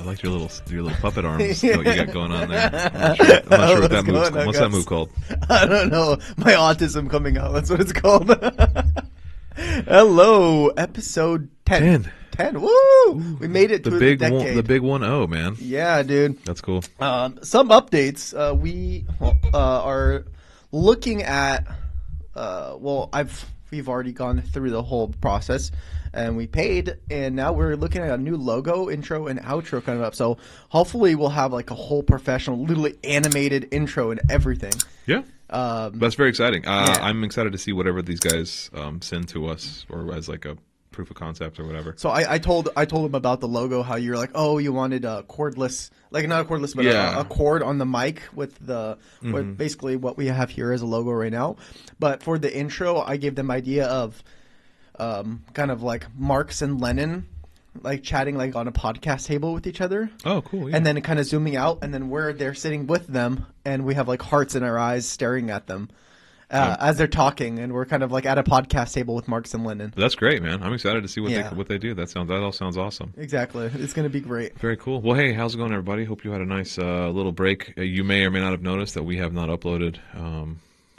liked your little puppet arms that you got going on there. I'm not sure what that move's called. What's that move called? I don't know. My autism coming out. That's what it's called. Hello, episode 10. 10. Woo! Ooh, we made it to the decade. The big 1-0, man. Yeah, dude. That's cool. Some updates. We are looking at. We've already gone through the whole process, and we paid, and now we're looking at a new logo, intro, and outro coming up. So hopefully we'll have like a whole professional, literally animated intro and everything. Yeah. That's very exciting. Yeah. I'm excited to see whatever these guys send to us, or as like a proof of concept or whatever. So I told him about the logo, how you're like, oh, you wanted a cordless, like not a cordless, but a cord on the mic with the with basically what we have here as a logo right now. But for the intro, I gave them idea of kind of like Marx and Lenin like chatting like on a podcast table with each other. Oh, cool. Yeah. And then kind of zooming out, and then they're sitting with them, and we have like hearts in our eyes staring at them. As they're talking, and we're kind of like at a podcast table with Marx and Lenin. That's great, man. I'm excited to see what they do. That all sounds awesome. Exactly. It's going to be great. Very cool. Well, hey, how's it going, everybody? Hope you had a nice little break. You may or may not have noticed that we have not uploaded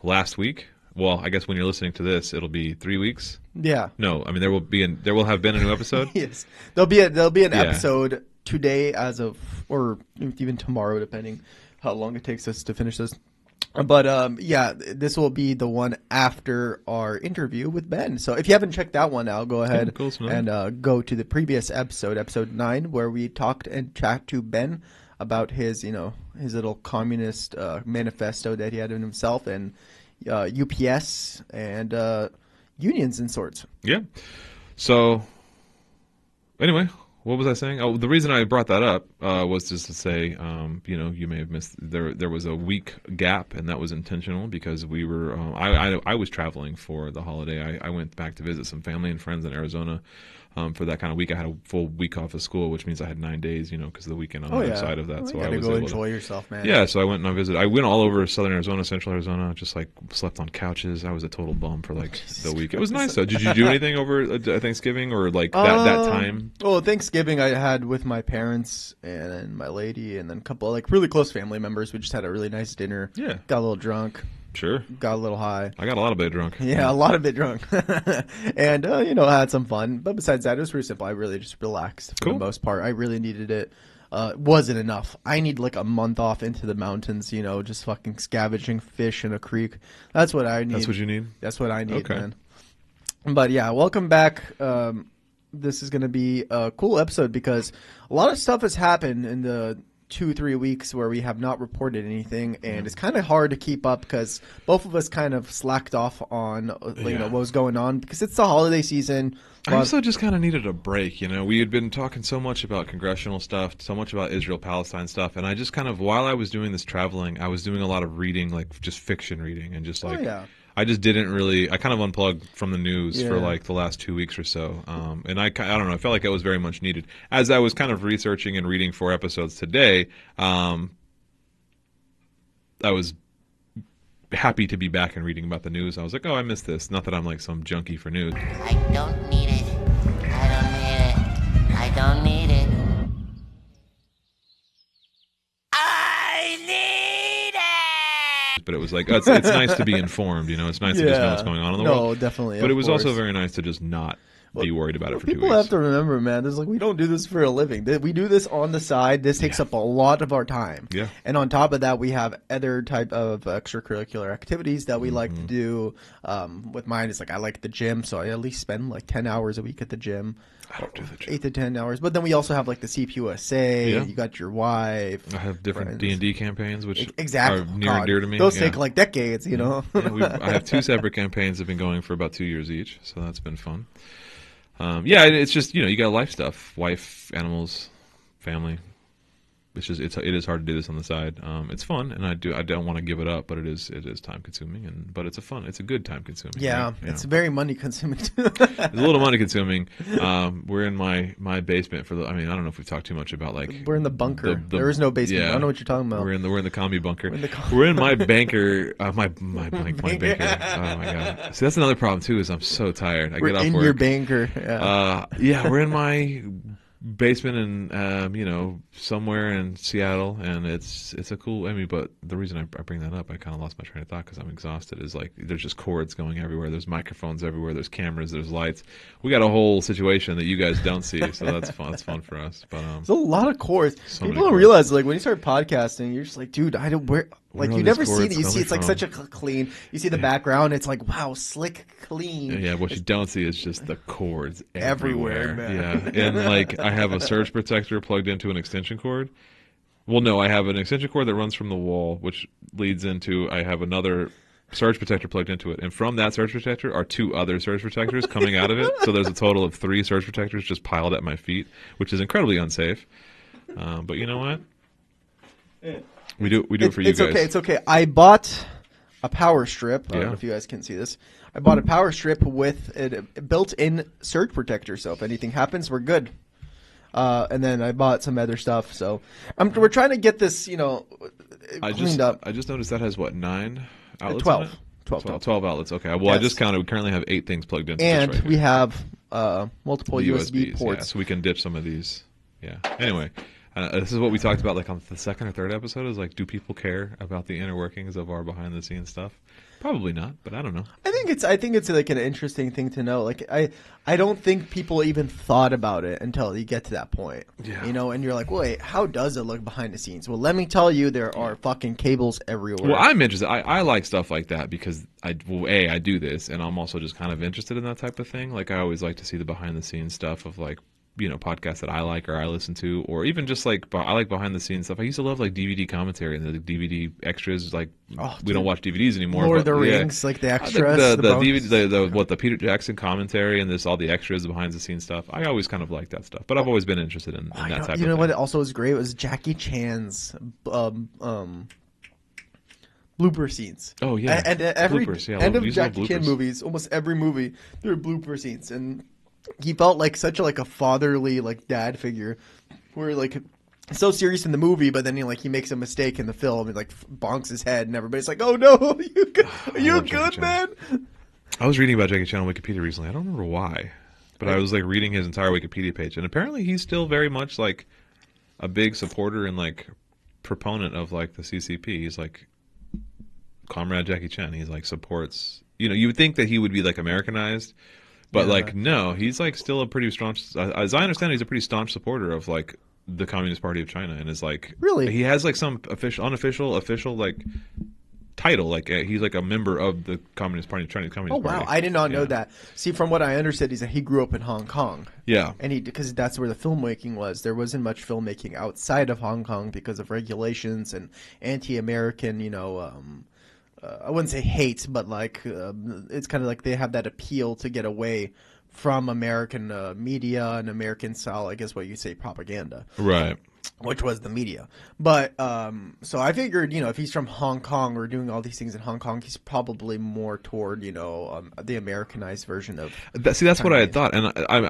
last week. Well, I guess when you're listening to this, it'll be 3 weeks. Yeah. No, I mean there will have been a new episode. Yes, there'll be an episode today, or even tomorrow, depending how long it takes us to finish this. But this will be the one after our interview with Ben. So if you haven't checked that one out, go ahead and go to the previous episode 9, where we talked and chat to Ben about his little communist manifesto that he had in himself, and UPS and unions and sorts. Yeah. So anyway. What was I saying? Oh, the reason I brought that up was just to say, you may have missed. There was a week gap, and that was intentional because we were. I was traveling for the holiday. I went back to visit some family and friends in Arizona. For that kind of week, I had a full week off of school, which means I had 9 days, because of the weekend on the other side of that. Well, so you I was able to able enjoy yourself, man. Yeah, so I went and I visited. I went all over southern Arizona, central Arizona, just like slept on couches. I was a total bum for like the week. It was nice though. Did you do anything over Thanksgiving or like that time? Well, Thanksgiving I had with my parents and my lady, and then a couple like really close family members. We just had a really nice dinner. Yeah, got a little drunk. Sure. Got a little high. I got a lot of bit drunk. Yeah, a lot of bit drunk. And, I had some fun. But besides that, it was pretty simple. I really just relaxed for the most part. I really needed it. Wasn't enough. I need like a month off into the mountains, just fucking scavenging fish in a creek. That's what I need. That's what you need? That's what I need, man. But yeah, welcome back. This is going to be a cool episode because a lot of stuff has happened in the 2-3 weeks where we have not reported anything, and it's kind of hard to keep up because both of us kind of slacked off on what was going on because it's the holiday season. I also just kind of needed a break. We had been talking so much about congressional stuff, so much about Israel-Palestine stuff, and I just kind of, while I was doing this traveling, I was doing a lot of reading, like just fiction reading, and just like I just didn't really. I kind of unplugged from the news for like the last 2 weeks or so, and I don't know. I felt like it was very much needed. As I was kind of researching and reading for episodes today, I was happy to be back and reading about the news. I was like, oh, I missed this. Not that I'm like some junkie for news. I don't need it. I don't need it. I don't need it. But it was like it's nice to be informed, It's nice to just know what's going on in the world. No, definitely. But it was also very nice to just not be worried about it for 2 weeks. People have to remember, man. There's we don't do this for a living. We do this on the side. This takes up a lot of our time. Yeah. And on top of that, we have other type of extracurricular activities that we like to do. With mine, it's like I like the gym, so I at least spend like 10 hours a week at the gym. I don't do the gym. 8 to 10 hours. But then we also have like the CPUSA. Yeah. You got your wife. I have different D&D campaigns, which exactly. are near and dear to me. Those take like decades, Yeah, I have 2 separate campaigns that have been going for about 2 years each, so that's been fun. It's just, you got life stuff, wife, animals, family. It's just it is hard to do this on the side. It's fun, and I don't want to give it up, but it is time consuming, but it's a good time consuming. Yeah, right? It's very money consuming too. It's a little money consuming. We're in my basement I don't know if we've talked too much about like we're in the bunker. There is no basement. I don't know what you're talking about. We're in the commie bunker. We're in my banker. My banker. Oh my god. See, that's another problem too. Is I'm so tired. I get off work. In your banker. Yeah. We're in my basement in somewhere in Seattle, and it's a cool. I mean, but the reason I bring that up, I kind of lost my train of thought because I'm exhausted. Is like there's just cords going everywhere. There's microphones everywhere. There's cameras. There's lights. We got a whole situation that you guys don't see, so that's fun. That's fun for us. But There's a lot of cords. So People many don't cords. realize, like, when you start podcasting, you're just like, dude, I don't where. Like, all you these never see cords it. You see, it's like coming such a clean. You see the background. It's like, wow, slick, clean. yeah, what you don't see is just the cords Everywhere, everywhere. man. Yeah, and like I have a surge protector plugged into an extension cord. Well, no, I have an extension cord that runs from the wall, which leads into I have another surge protector plugged into it, and from that surge protector are 2 other surge protectors coming out of it. So there's a total of 3 surge protectors just piled at my feet, which is incredibly unsafe. But you know what? We do it for you It's guys. okay. It's okay. I bought a power strip. I don't Yeah. know if you guys can see this. I bought a power strip with a built-in surge protector, so if anything happens, we're good. And then I bought some other stuff. So we're trying to get this, cleaned up. I just noticed that has what 9 outlets. 12. on it? 12 outlets. Okay. Well, I Yes. just counted. We currently have 8 things plugged into And this right we here. have multiple USB USBs, ports. yeah, so we can ditch some of these. Yeah. Anyway, this is what we talked about, like on the second or third episode. Is like, do people care about the inner workings of our behind-the-scenes stuff? Probably not, but I don't know. I think it's like an interesting thing to know. Like I don't think people even thought about it until you get to that point. Yeah. And you're like, wait, how does it look behind the scenes? Well, let me tell you, there are fucking cables everywhere. Well, I'm interested. I like stuff like that because I do this, and I'm also just kind of interested in that type of thing. Like I always like to see the behind-the-scenes stuff of like podcasts that I like or I listen to, or even just like I like behind-the-scenes stuff. I used to love like DVD commentary and the DVD extras. Like we don't watch DVDs anymore. Lord of but, the yeah. Rings, like the I extras, think the bonus. DVD, the Peter Jackson commentary and all the extras, the behind the scenes stuff. I always kind of like that stuff, but I've always been interested in that type of thing. You know what also was great was Jackie Chan's blooper scenes. Oh yeah, And every bloopers. Yeah, end of these are Jackie Chan bloopers. movies, almost every movie, there are blooper scenes, and he felt like such a fatherly dad figure, where so serious in the movie, but then he makes a mistake in the film and bonks his head, and everybody's like, "Oh no, are you love Jackie good, Chan. man?" I was reading about Jackie Chan on Wikipedia recently. I don't remember why, but I was reading his entire Wikipedia page, and apparently he's still very much a big supporter and proponent of the CCP. He's Comrade Jackie Chan. He's supports. You would think that he would be Americanized, but Yeah. no, he's still a pretty strong. As I understand, he's a pretty staunch supporter of the Communist Party of China, and is Really? he has some unofficial title. He's a member of the Communist Party, Chinese Oh Communist wow, Party. I did not know Yeah. that. See, from what I understood, is that he grew up in Hong Kong. Yeah. And because that's where the filmmaking was. There wasn't much filmmaking outside of Hong Kong because of regulations and anti-American, I wouldn't say hate, but it's kind of they have that appeal to get away from American media and American style, I guess what you say, propaganda, Right. which was the media. But so I figured, if he's from Hong Kong or doing all these things in Hong Kong, he's probably more toward, the Americanized version of. That's what I had thought, and I'm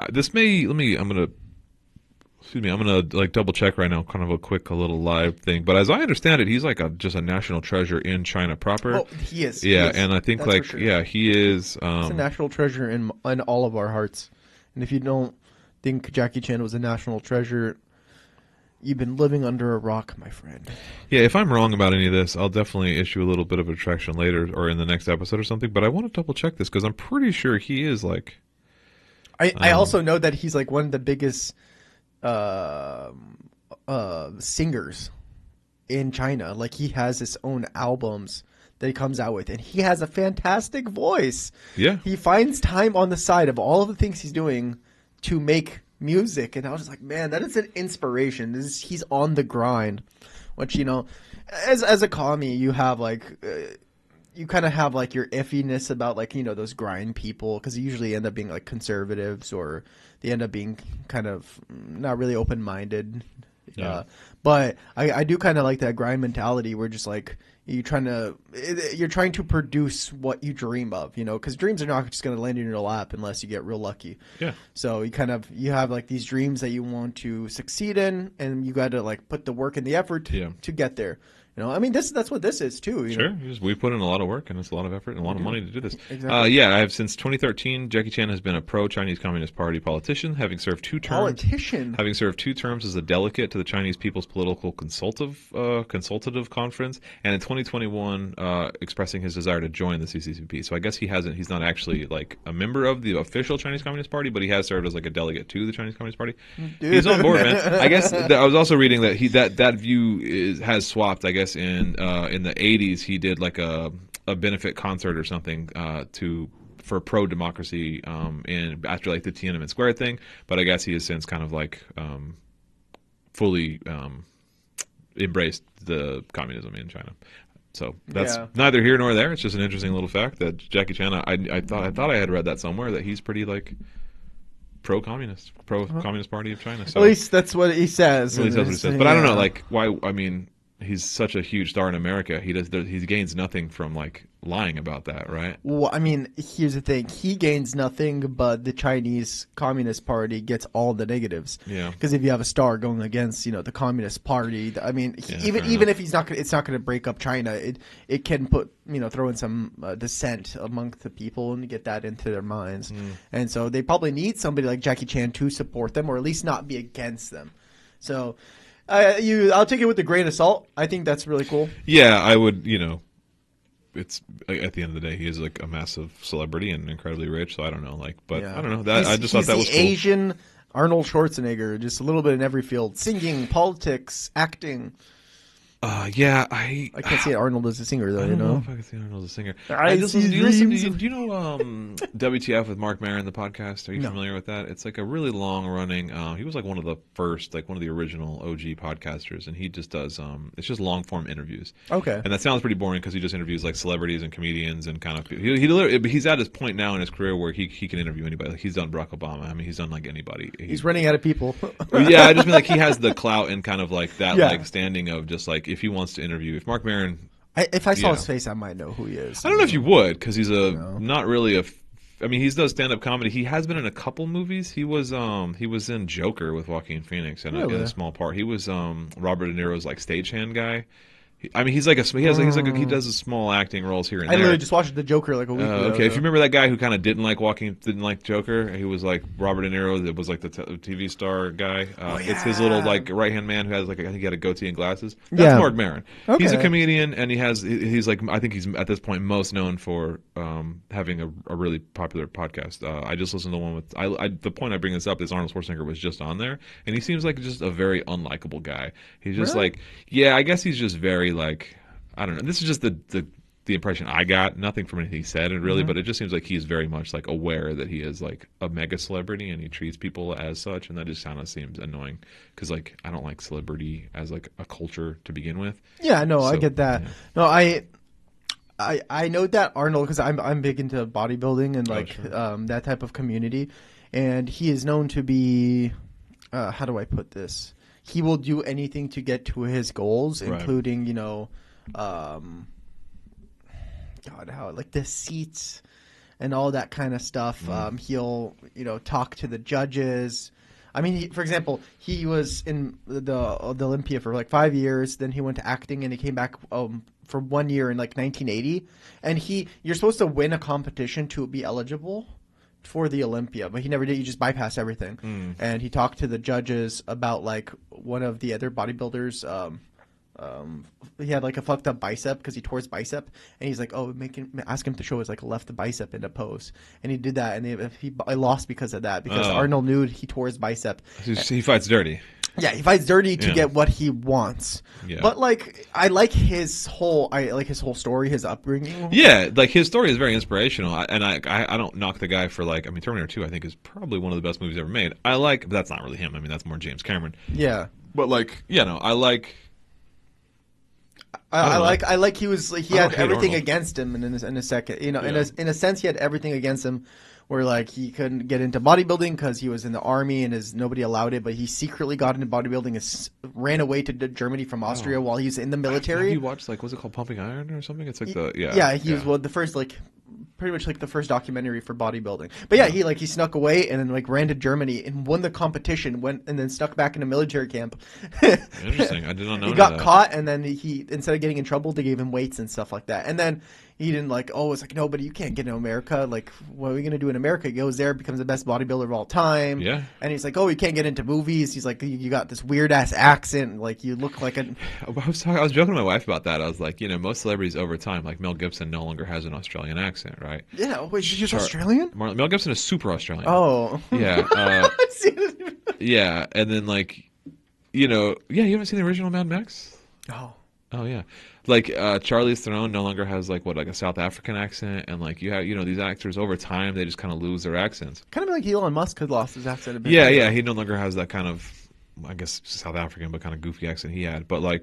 gonna double check right now, kind of a little live thing. But as I understand it, he's just a national treasure in China proper. Oh, he is. Yeah, He is. and I think That's for sure. yeah, he is. He's a national treasure in all of our hearts. And if you don't think Jackie Chan was a national treasure, you've been living under a rock, my friend. Yeah, if I'm wrong about any of this, I'll definitely issue a little bit of a correction later or in the next episode or something. But I want to double check this because I'm pretty sure he is I also know that he's one of the biggest singers in China. He has his own albums that he comes out with, and he has a fantastic voice. Yeah. He finds time on the side of all of the things he's doing to make music, and I was just like, man, that is an inspiration. He's on the grind, which as a commie, you have you kind of have your iffiness about those grind people, because they usually end up being conservatives, or they end up being kind of not really open-minded. Yeah. But I do kind of like that grind mentality where just you're trying to produce what you dream of, because dreams are not just going to land in your lap unless you get real lucky. Yeah. So you have these dreams that you want to succeed in, and you got to put the work and the effort Yeah. to get there. I mean, that's what this is too. Sure, we put in a lot of work and it's a lot of effort and a lot of money to do this. Exactly. Yeah, I have since 2013. Jackie Chan has been a pro-Chinese Communist Party politician, having served 2 terms. Having served 2 terms as a delegate to the Chinese People's Political Consultative Conference, and in 2021 expressing his desire to join the CCCP. So I guess he's not actually like a member of the official Chinese Communist Party, but he has served as like a delegate to the Chinese Communist Party. Dude. He's on board, man. I guess I was also reading that that view has swapped. I guess in the 80s he did like a benefit concert or something for pro-democracy after like the Tiananmen Square thing, but I guess he has since kind of like fully embraced the communism in China. So that's neither here nor there. It's just an interesting little fact that Jackie Chan. I thought I had read that somewhere that he's pretty like pro-communist Party of China. So at least that's what he says. At least that's what he says. But I don't know, like why. I mean, he's such a huge star in America. He gains nothing from like lying about that, right? Well, I mean, here's the thing: he gains nothing, but the Chinese Communist Party gets all the negatives. Yeah. Because if you have a star going against, the Communist Party, I mean, even if it's not going to break up China, it can put throw in some dissent among the people and get that into their minds. And so they probably need somebody like Jackie Chan to support them, or at least not be against them. So. I'll take it with a grain of salt. I think that's really cool. Yeah, I would. It's at the end of the day, he is like a massive celebrity and incredibly rich. So I don't know, but I don't know. That I just thought that was cool. Asian Arnold Schwarzenegger, just a little bit in every field: singing, politics, acting. Yeah, I can't say Arnold as a singer though. I don't know if I can say Arnold as a singer. Do you know WTF with Mark Maron, the podcast? Are you familiar with that? It's like a really long running. He was like one of the first, like one of the original OG podcasters, and he just does. It's just long form interviews. Okay. And that sounds pretty boring because he just interviews like celebrities and comedians and kind of. He's at his point now in his career where he can interview anybody. Like he's done Barack Obama. I mean, he's done like anybody. He's running out of people. Yeah, I just mean like he has the clout and kind of like that like standing of just like if he wants to interview, if Mark Maron, if I saw his face, I might know who he is. I don't know if you would, because he's not really a. I mean, he does stand up comedy. He has been in a couple movies. He was in Joker with Joaquin Phoenix in a small part. He was Robert De Niro's like stagehand guy. I mean, he does a small acting roles here and there. I literally just watched The Joker like a week ago. Okay, if you remember that guy who kind of didn't like Joker, he was like Robert De Niro. That was like the TV star guy. It's his little like right hand man who has like I think he had a goatee and glasses. That's Mark Maron. Okay. He's a comedian and he's like I think he's at this point most known for having a really popular podcast. I just listened to one with the point I bring this up is Arnold Schwarzenegger was just on there, and he seems like just a very unlikable guy. He's just like I guess he's just very like I don't know. This is just the impression I got. Nothing from anything he said, really, but it just seems like he's very much like aware that he is like a mega celebrity and he treats people as such, and that just kind of seems annoying because like I don't like celebrity as like a culture to begin with. Yeah, no, I get that. Yeah. No, I know that Arnold because I'm big into bodybuilding and like that type of community, and he is known to be how do I put this? He will do anything to get to his goals, including, God, how like the seats and all that kind of stuff. He'll, talk to the judges. I mean, for example, he was in the Olympia for like 5 years. Then he went to acting, and he came back for 1 year in like 1980. And you're supposed to win a competition to be eligible for the Olympia, but he never did. He just bypassed everything. And he talked to the judges about like one of the other bodybuilders. He had like a fucked up bicep because he tore his bicep, and he's like, ask him to show his like left bicep in a pose, and he did that, and he lost because of that because Arnold knew he tore his bicep. He fights dirty. Yeah, he fights dirty to get what he wants. Yeah. But like, I like his whole story, his upbringing. Yeah, like his story is very inspirational, and I don't knock the guy for like. I mean, Terminator 2 I think is probably one of the best movies ever made. But that's not really him. I mean, that's more James Cameron. Yeah. But like, I like. I like he was like he had everything against him in a second. In a sense, he had everything against him. Where like he couldn't get into bodybuilding because he was in the army and nobody allowed it, but he secretly got into bodybuilding and ran away to Germany from Austria while he was in the military. Have you watched like what's it called, Pumping Iron or something? It's like he was the first like pretty much like the first documentary for bodybuilding. But yeah, he snuck away and then like ran to Germany and won the competition, went and then stuck back in a military camp. Interesting. I did not know He got that. caught, and then he, instead of getting in trouble, they gave him weights and stuff like that. And then he didn't it's like, no, but you can't get into America. Like, what are we gonna do in America? He goes there, becomes the best bodybuilder of all time. Yeah. And he's like, oh, you can't get into movies. He's like, you got this weird ass accent. Like, you look like a. I was joking to my wife about that. I was like, most celebrities over time, like Mel Gibson, no longer has an Australian accent, right? Yeah. Wait, he's Australian? Mel Gibson is super Australian. Oh. Yeah. Yeah, and then you haven't seen the original Mad Max? Oh. Oh yeah, like Charlize Theron no longer has like a South African accent, and like you have these actors over time they just kind of lose their accents. Kind of like Elon Musk had lost his accent a bit. Yeah, he no longer has that kind of, I guess, South African but kind of goofy accent he had. But then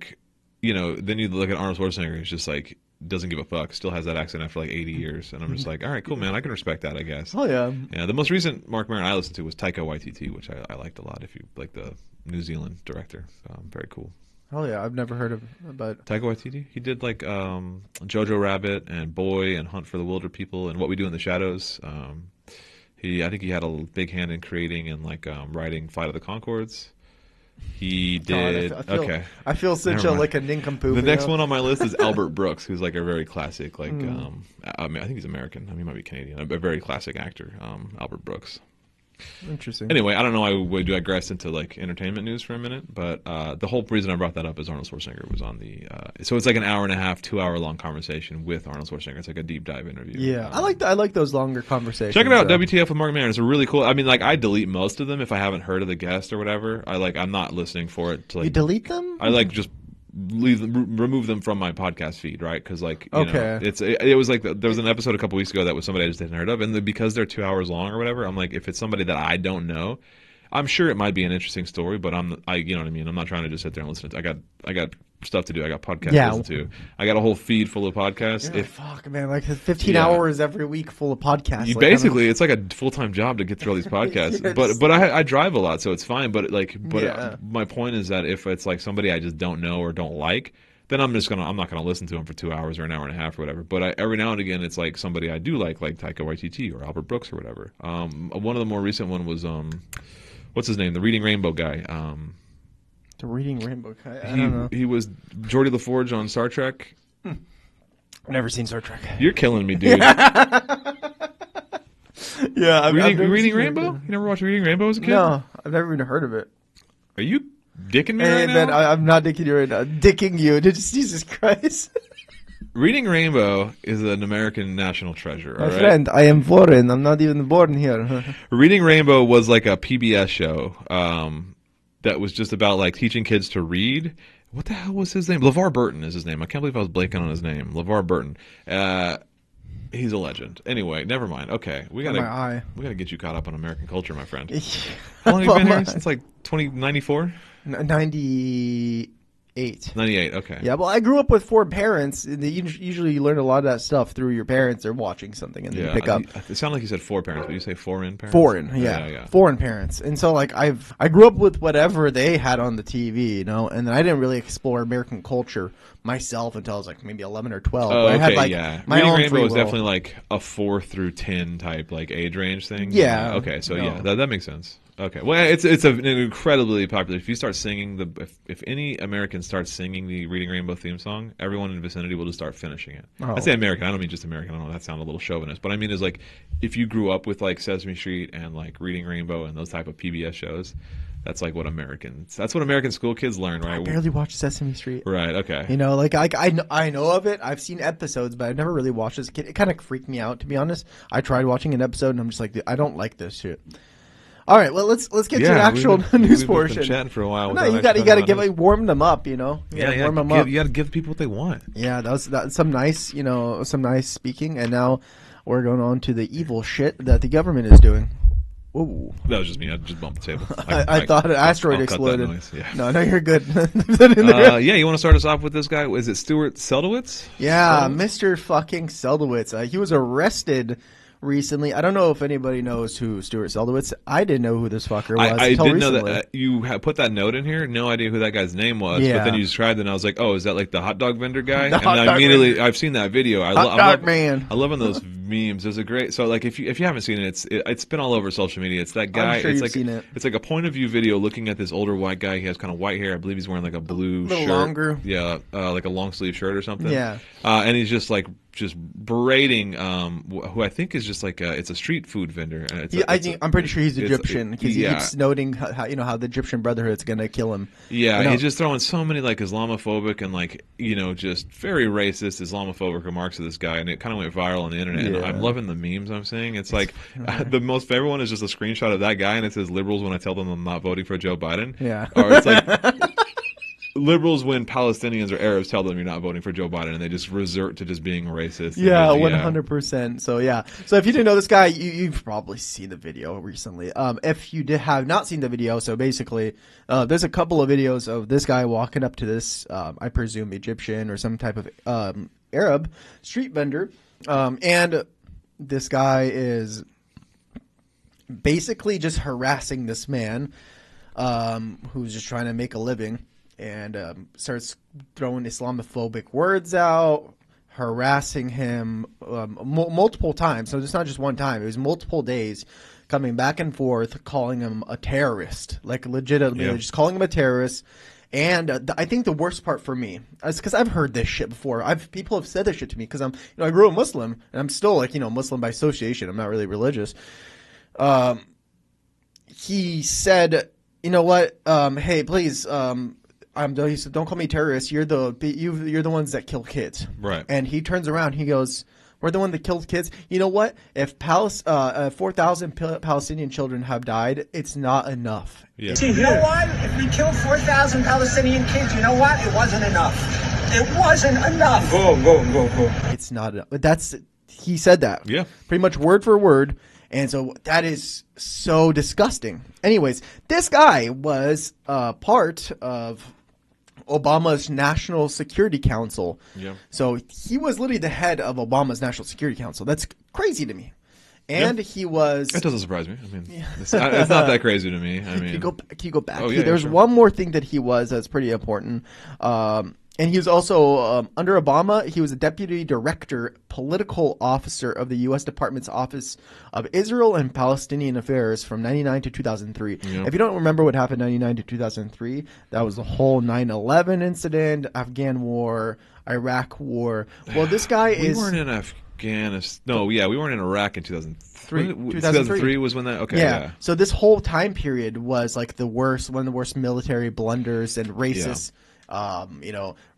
you look at Arnold Schwarzenegger, he's just like doesn't give a fuck, still has that accent after like 80 years, and I'm just like, all right, cool, man, I can respect that, I guess. Oh yeah. Yeah, the most recent Mark Maron I listened to was Taika Waititi, which I liked a lot. If you like the New Zealand director, very cool. Oh yeah, I've never heard of, but Taika Waititi. He did like Jojo Rabbit and Boy and Hunt for the Wilder People and What We Do in the Shadows. I think he had a big hand in creating and writing Flight of the Conchords. He did. I feel such Never mind. like a nincompoop. The next one on my list is Albert Brooks, who's like a very classic, I mean, I think he's American. I mean, he might be Canadian. A very classic actor, Albert Brooks. Interesting. Anyway, I don't know why we digress into entertainment news for a minute, but the whole reason I brought that up is Arnold Schwarzenegger was on the. So it's like an hour and a half, 2 hour long conversation with Arnold Schwarzenegger. It's like a deep dive interview. Yeah, I like those longer conversations. Check it out, WTF with Mark Maron. It's a really cool. I mean, I delete most of them if I haven't heard of the guest or whatever. I'm not listening for it to You delete them? I just leave them, remove them from my podcast feed, right? Because Okay. it was like there was an episode a couple weeks ago that was somebody I just hadn't heard of, and because they're 2 hours long or whatever, I'm like, if it's somebody that I don't know, I'm sure it might be an interesting story, but you know what I mean. I'm not trying to just sit there and listen to it. I got stuff to do. I got podcasts to listen to. I got a whole feed full of podcasts. Fuck, man, like 15 hours every week full of podcasts. It's like a full-time job to get through all these podcasts. Yes. But I drive a lot, so it's fine. But my point is that if it's like somebody I just don't know or don't like, then I'm not gonna listen to them for 2 hours or an hour and a half or whatever. But every now and again, it's like somebody I do like Taika Waititi or Albert Brooks or whatever. One of the more recent one was what's his name? The Reading Rainbow guy. The Reading Rainbow guy. I don't know. He was Geordie LaForge on Star Trek. I've never seen Star Trek. You're killing me, dude. Yeah, I've never Reading seen Rainbow? You never watched Reading Rainbow as a kid? No, I've never even heard of it. Are you dicking me Hey, right man, now? I'm not dicking you right now. Dicking you. Jesus Christ. Reading Rainbow is an American national treasure. My all right? friend, I am foreign. I'm not even born here. Reading Rainbow was like a PBS show that was just about teaching kids to read. What the hell was his name? LeVar Burton is his name. I can't believe I was blanking on his name. LeVar Burton. He's a legend. Anyway, never mind. Okay, we gotta get you caught up on American culture, my friend. How long have you been here? Since 1994? 98. 98. Okay. Yeah, well, I grew up with 4 parents. And usually you learn a lot of that stuff through your parents or watching something and then you pick up. It sounded like you said 4 parents, but you say foreign parents? Foreign, yeah. Foreign parents. And so I grew up with whatever they had on the TV, and then I didn't really explore American culture myself until I was maybe 11 or 12. Oh, I okay, had my Reading own Rainbow free was will. definitely a 4 through 10 type age range thing. Yeah. Okay, so No. that makes sense. Okay, well, it's an incredibly popular. If you start singing if any American starts singing the Reading Rainbow theme song, everyone in the vicinity will just start finishing it. Oh. I say American. I don't mean just American. I don't know. That sounds a little chauvinist, but I mean is if you grew up with Sesame Street and Reading Rainbow and those type of PBS shows, that's what American school kids learn, right? I barely watched Sesame Street. Right. Okay. I know of it. I've seen episodes, but I've never really watched it as a kid. It kind of freaked me out, to be honest. I tried watching an episode, and I'm just like, I don't like this shit. All right, well, let's get to the actual news portion. We've been chatting for a while. No, you got to warm them up, You warm them up. You got to give people what they want. Yeah, that's some nice, some nice speaking, and now we're going on to the evil shit that the government is doing. Whoa. That was just me. I just bumped the table. I thought an asteroid I'll cut that exploded. noise, yeah. No, you're good. Leave that in there. You want to start us off with this guy? Is it Stuart Seldowitz? Yeah, Mr. fucking Seldowitz. He was arrested recently. I don't know if anybody knows who Stuart Seldowitz. I didn't know who this fucker was I until did know recently. that you put that note in here. No idea who that guy's name was. Yeah. But then you described it, and I was like, oh, is that like the hot dog vendor guy? The And hot I dog immediately, vendor. I've seen that video. Hot dog man. I love when those memes. There's a great. So like if you haven't seen it, it's been all over social media. It's that guy. sure it's you've like seen it. it's like a point of view video looking at this older white guy. He has kind of white hair. I believe he's wearing like a blue little shirt. longer. Yeah, like a long sleeve shirt or something. Yeah. And he's just like berating who I think is just like it's a street food vendor. And I'm pretty sure he's Egyptian because he yeah. keeps noting how the Egyptian Brotherhood's gonna kill him. Yeah, I know. he's just throwing so many like Islamophobic and like just very racist Islamophobic remarks to this guy, and it kind of went viral on the internet. And Yeah. I'm loving the memes I'm seeing. It's like the most favorite one is just a screenshot of that guy, and it says liberals when I tell them I'm not voting for Joe Biden. Yeah. Or it's like liberals when Palestinians or Arabs tell them you're not voting for Joe Biden, and they just resort to just being racist. Yeah, And 100%. So yeah. So if you didn't know this guy, you've probably seen the video recently. If you have not seen the video, so basically, there's a couple of videos of this guy walking up to this, I presume Egyptian or some type of Arab street vendor, and this guy is basically just harassing this man, who's just trying to make a living. And starts throwing Islamophobic words out, harassing him multiple times. So it's not just one time; it was multiple days, coming back and forth, calling him a terrorist, like legitimately just calling him a terrorist. And I think the worst part for me is because I've heard this shit before. People have said this shit to me because I grew up Muslim and I'm still like Muslim by association. I'm not really religious. He said, "You know what? Hey, please." He said, "Don't call me terrorist. You're the ones that kill kids." Right. And he turns around. He goes, "We're the one that killed kids. You know what? If 4,000 Palestinian children have died, it's not enough." Yeah. You know what? If we killed 4,000 Palestinian kids, you know what? It wasn't enough. It wasn't enough. Go. It's not enough. He said that. Yeah. Pretty much word for word. And so that is so disgusting. Anyways, this guy was part of Obama's National Security Council. Yeah. So he was literally the head of Obama's National Security Council. That's crazy to me. And he was. That doesn't surprise me. I mean, it's not that crazy to me. I mean, Can you go back? Oh, yeah, There's sure. one more thing that he was that's pretty important. And he was also, under Obama, he was a deputy director, political officer of the U.S. Department's Office of Israel and Palestinian Affairs from 99 to 2003. Yeah. If you don't remember what happened 99 to 2003, that was the whole 9/11 incident, Afghan war, Iraq war. Well, this guy we is... weren't in Afghanistan. No, yeah, we weren't in Iraq in 2003. 2003. 2003 was when that. Okay, yeah. So this whole time period was like one of the worst military blunders and racist,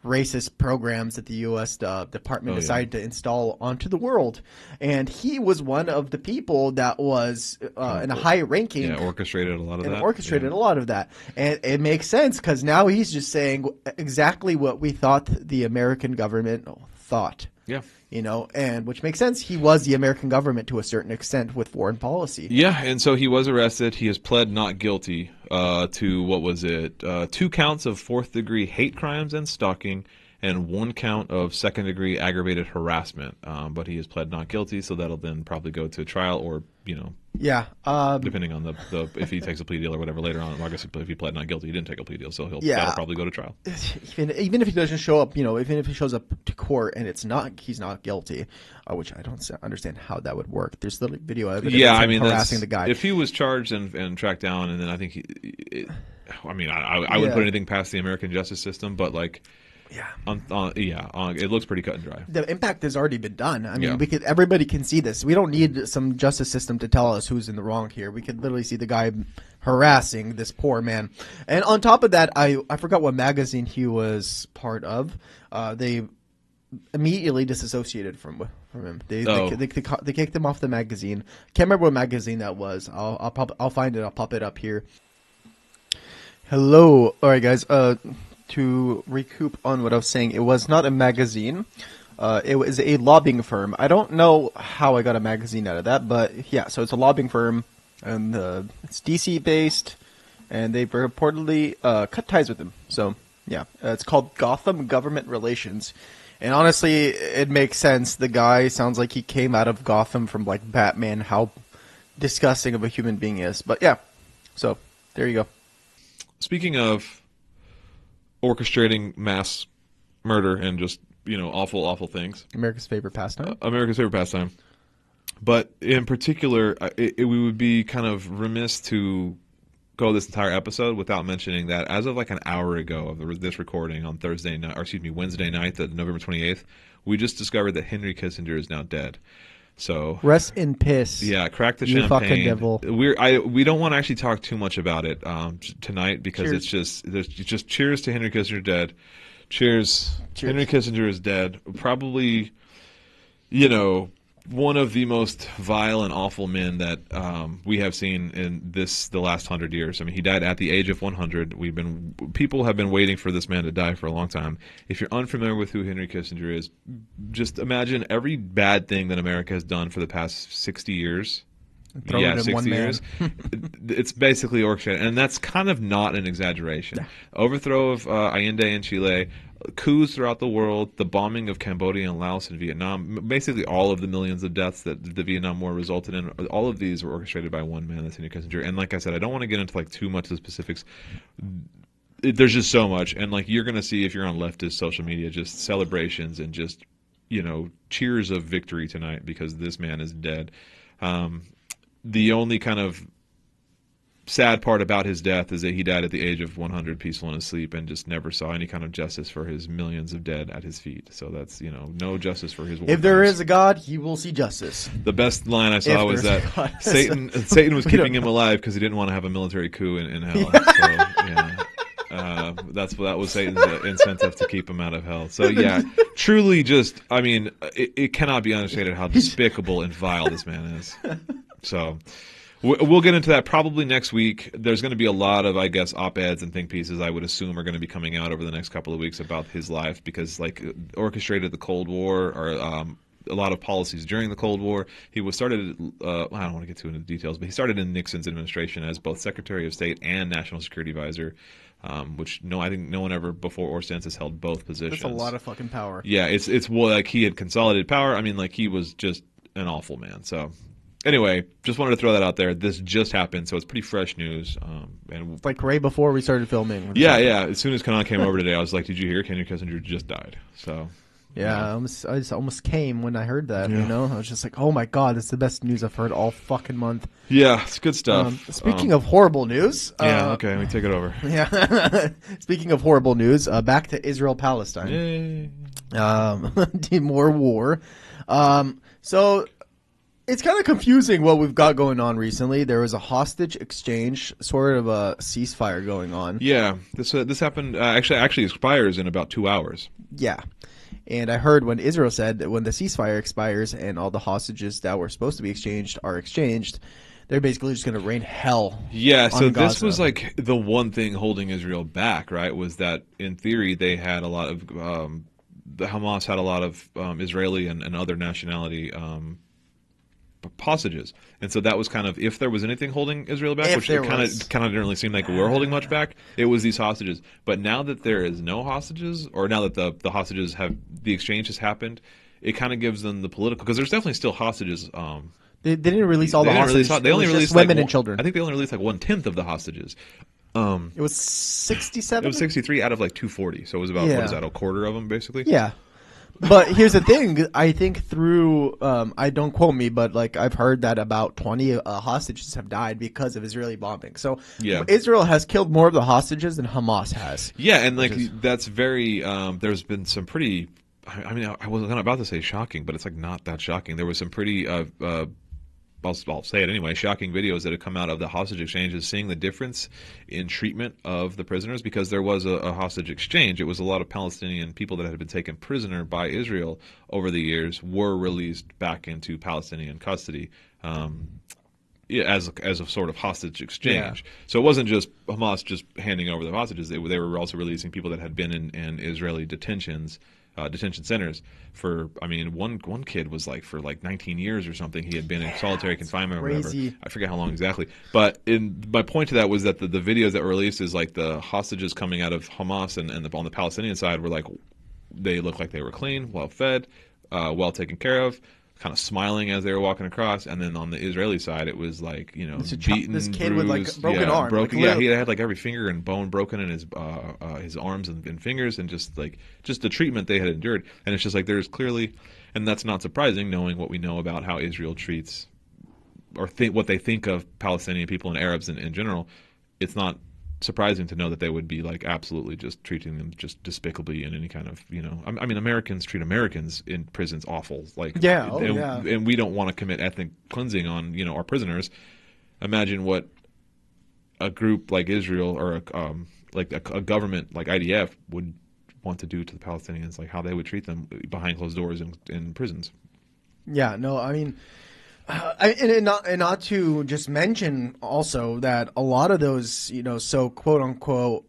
racist programs that the U.S. Department decided to install onto the world. And he was one of the people that was in a high ranking. Yeah, orchestrated a lot of and that. orchestrated a lot of that. And it makes sense because now he's just saying exactly what we thought the American government thought. Yeah. And which makes sense. He was the American government to a certain extent with foreign policy. Yeah, and so he was arrested. He has pled not guilty to, what was it, 2 counts of 4th-degree hate crimes and stalking, and 1 count of 2nd-degree aggravated harassment. But he has pled not guilty, so that'll then probably go to trial or, Yeah. depending on the if he takes a plea deal or whatever later on. I guess if he pled not guilty, he didn't take a plea deal, so that'll probably go to trial. Even if he doesn't show up, even if he shows up to court and he's not guilty, which I don't understand how that would work. There's literally video evidence of him harassing the guy. If he was charged and tracked down, and then I think I wouldn't put anything past the American justice system, but like. It looks pretty cut and dry. The impact has already been done. I mean, Yeah. everybody can see this. We don't need some justice system to tell us who's in the wrong here. We could literally see the guy harassing this poor man. And on top of that, I forgot what magazine he was part of. They immediately disassociated from him. They kicked him off the magazine. Can't remember what magazine that was. I'll find it. I'll pop it up here. Hello. All right, guys. To recoup on what I was saying, it was not a magazine. It was a lobbying firm. I don't know how I got a magazine out of that, but yeah, so it's a lobbying firm, and it's DC based, and they've reportedly cut ties with him. So yeah, it's called Gotham Government Relations, And honestly, it makes sense. The guy sounds like he came out of Gotham from like Batman. How disgusting of a human being he is. But yeah, so there you go. Speaking of orchestrating mass murder and just, awful things. America's favorite pastime. America's favorite pastime. But in particular, we would be kind of remiss to go this entire episode without mentioning that as of like an hour ago of this recording on Wednesday night, the November 28th, we just discovered that Henry Kissinger is now dead. So rest in piss. Yeah, crack the you champagne. Fucking devil. We don't want to actually talk too much about it tonight because cheers. There's just cheers to Henry Kissinger dead. Cheers. Henry Kissinger is dead. Probably, one of the most vile and awful men that we have seen in the last 100 years. I mean, he died at the age of 100. People have been waiting for this man to die for a long time. If you're unfamiliar with who Henry Kissinger is, just imagine every bad thing that America has done for the past 60 years. Throw it in 60 one years. It's basically orchestrated, and that's kind of not an exaggeration. Overthrow of Allende in Chile, coups throughout the world, the bombing of Cambodia and Laos and Vietnam, basically all of the millions of deaths that the Vietnam War resulted in, all of these were orchestrated by one man, that's Henry Kissinger. And like I said, I don't want to get into like too much of the specifics. There's just so much, and like you're going to see if you're on leftist social media, just celebrations and just cheers of victory tonight because this man is dead. The only kind of sad part about his death is that he died at the age of 100, peaceful in his sleep, and just never saw any kind of justice for his millions of dead at his feet. So that's, no justice for his war If there crimes. is a God, he will see justice. The best line I saw was that Satan was keeping him alive because he didn't want to have a military coup in hell. So, yeah. That was Satan's incentive to keep him out of hell. So yeah, truly just, it cannot be understated how despicable and vile this man is. So we'll get into that probably next week. There's going to be a lot of, I guess, op-eds and think pieces I would assume are going to be coming out over the next couple of weeks about his life because, like, orchestrated the Cold War or a lot of policies during the Cold War. He was started, I don't want to get too into the details, but he started in Nixon's administration as both Secretary of State and National Security Advisor, which I think no one ever before or since has held both positions. That's a lot of fucking power. Yeah, it's like he had consolidated power. Like he was just an awful man. So anyway, just wanted to throw that out there. This just happened, so it's pretty fresh news. And like right before we started filming. Yeah. As soon as Kanan came over today, I was like, "Did you hear? Henry Kissinger just died." So yeah, I just almost came when I heard that. Yeah. I was just like, "Oh my god, that's the best news I've heard all fucking month." Yeah, it's good stuff. Speaking of horrible news, okay, let me take it over. Yeah, speaking of horrible news, back to Israel-Palestine. Yay. More war. So. It's kind of confusing what we've got going on recently. There was a hostage exchange, sort of a ceasefire going on. Yeah, this happened. Actually expires in about 2 hours. Yeah, and I heard when Israel said that when the ceasefire expires and all the hostages that were supposed to be exchanged are exchanged, they're basically just going to rain hell. Yeah, so on Gaza. This was like the one thing holding Israel back, right? Was that in theory they had a lot of the Hamas had a lot of Israeli and other nationality. Hostages, and so that was kind of if there was anything holding Israel back, which it kind of didn't really seem like we were holding much back. It was these hostages, but now that there is no hostages, or now that the hostages the exchange has happened, it kind of gives them the political because there's definitely still hostages. They didn't release all the hostages. They only released women and children. I think they only released like 1/10 of the hostages. It was 67. It was 63 out of like 240, so it was about what is that, a quarter of them basically? Yeah. But here's the thing. I think through, I don't quote me, but like I've heard that about 20 hostages have died because of Israeli bombing. So yeah. Israel has killed more of the hostages than Hamas has. Yeah, and like that's very. There's been some pretty. I was about to say shocking, but it's like not that shocking. There was some pretty. I'll say it anyway, shocking videos that have come out of the hostage exchanges, seeing the difference in treatment of the prisoners because there was a hostage exchange. It was a lot of Palestinian people that had been taken prisoner by Israel over the years were released back into Palestinian custody as a sort of hostage exchange. Yeah. So it wasn't just Hamas just handing over the hostages. They were also releasing people that had been in Israeli detention centers for, one kid was like for like 19 years or something. He had been in solitary confinement or whatever. I forget how long exactly. But my point to that was that the videos that were released is like the hostages coming out of Hamas and on the Palestinian side were like they looked like they were clean, well fed, well taken care of, kind of smiling as they were walking across. And then on the Israeli side, it was like, you know, beaten, this kid bruised, with like a broken arm, broken. like, Yeah, he had like every finger and bone broken in his arms and fingers, and just the treatment they had endured. And it's just like there's clearly, and that's not surprising knowing what we know about how Israel treats or what they think of Palestinian people and Arabs in general. It's not surprising to know that they would be like absolutely just treating them just despicably in any kind of, you know, I mean, Americans treat Americans in prisons awful, like, Yeah, and we don't want to commit ethnic cleansing on, you know, our prisoners. Imagine what a group like Israel or a government like IDF would want to do to the Palestinians, like how they would treat them behind closed doors in prisons. Yeah, no, I mean, and not to just mention also that a lot of those, you know, so quote unquote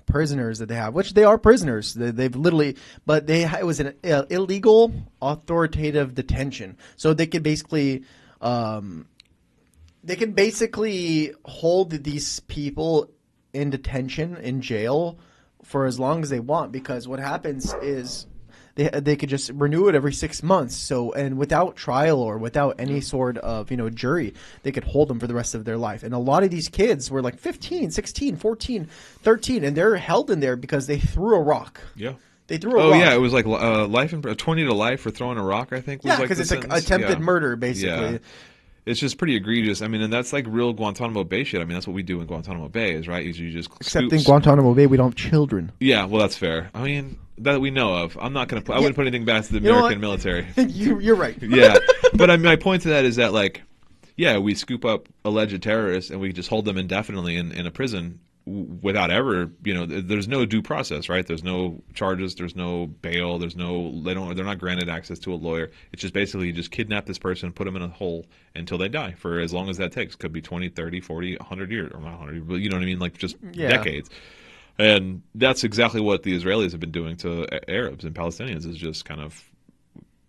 prisoners that they have, which they are prisoners, they've literally, but it was an illegal authoritative detention, so they could basically hold these people in detention in jail for as long as they want, because what happens is they could just renew it every 6 months. So, and without trial or without any sort of, you know, jury, they could hold them for the rest of their life. And a lot of these kids were like 15, 16, 14, 13, and they're held in there because they threw a rock. Yeah. They threw a Oh rock. yeah, it was like 20 to life for throwing a rock, I think. Was Yeah, like because the it's like sentence. attempted Yeah. murder, basically. Yeah. It's just pretty egregious. I mean, and that's like real Guantanamo Bay shit. I mean, that's what we do in Guantanamo Bay, is right? Is you just Except in Guantanamo Bay, we don't have children. Yeah, well, that's fair. I mean, that we know of. I'm not gonna. I wouldn't put anything past the You know American what? military. You're right. Yeah, but I mean, my point to that is that, like, yeah, we scoop up alleged terrorists and we just hold them indefinitely in a prison without ever, you know, there's no due process, right? There's no charges, there's no bail, they're not granted access to a lawyer. It's just basically you just kidnap this person, put them in a hole until they die, for as long as that takes. Could be 20, 30, 40, 100 years, or not 100, but you know what I mean? Like, just decades. And that's exactly what the Israelis have been doing to Arabs and Palestinians, is just kind of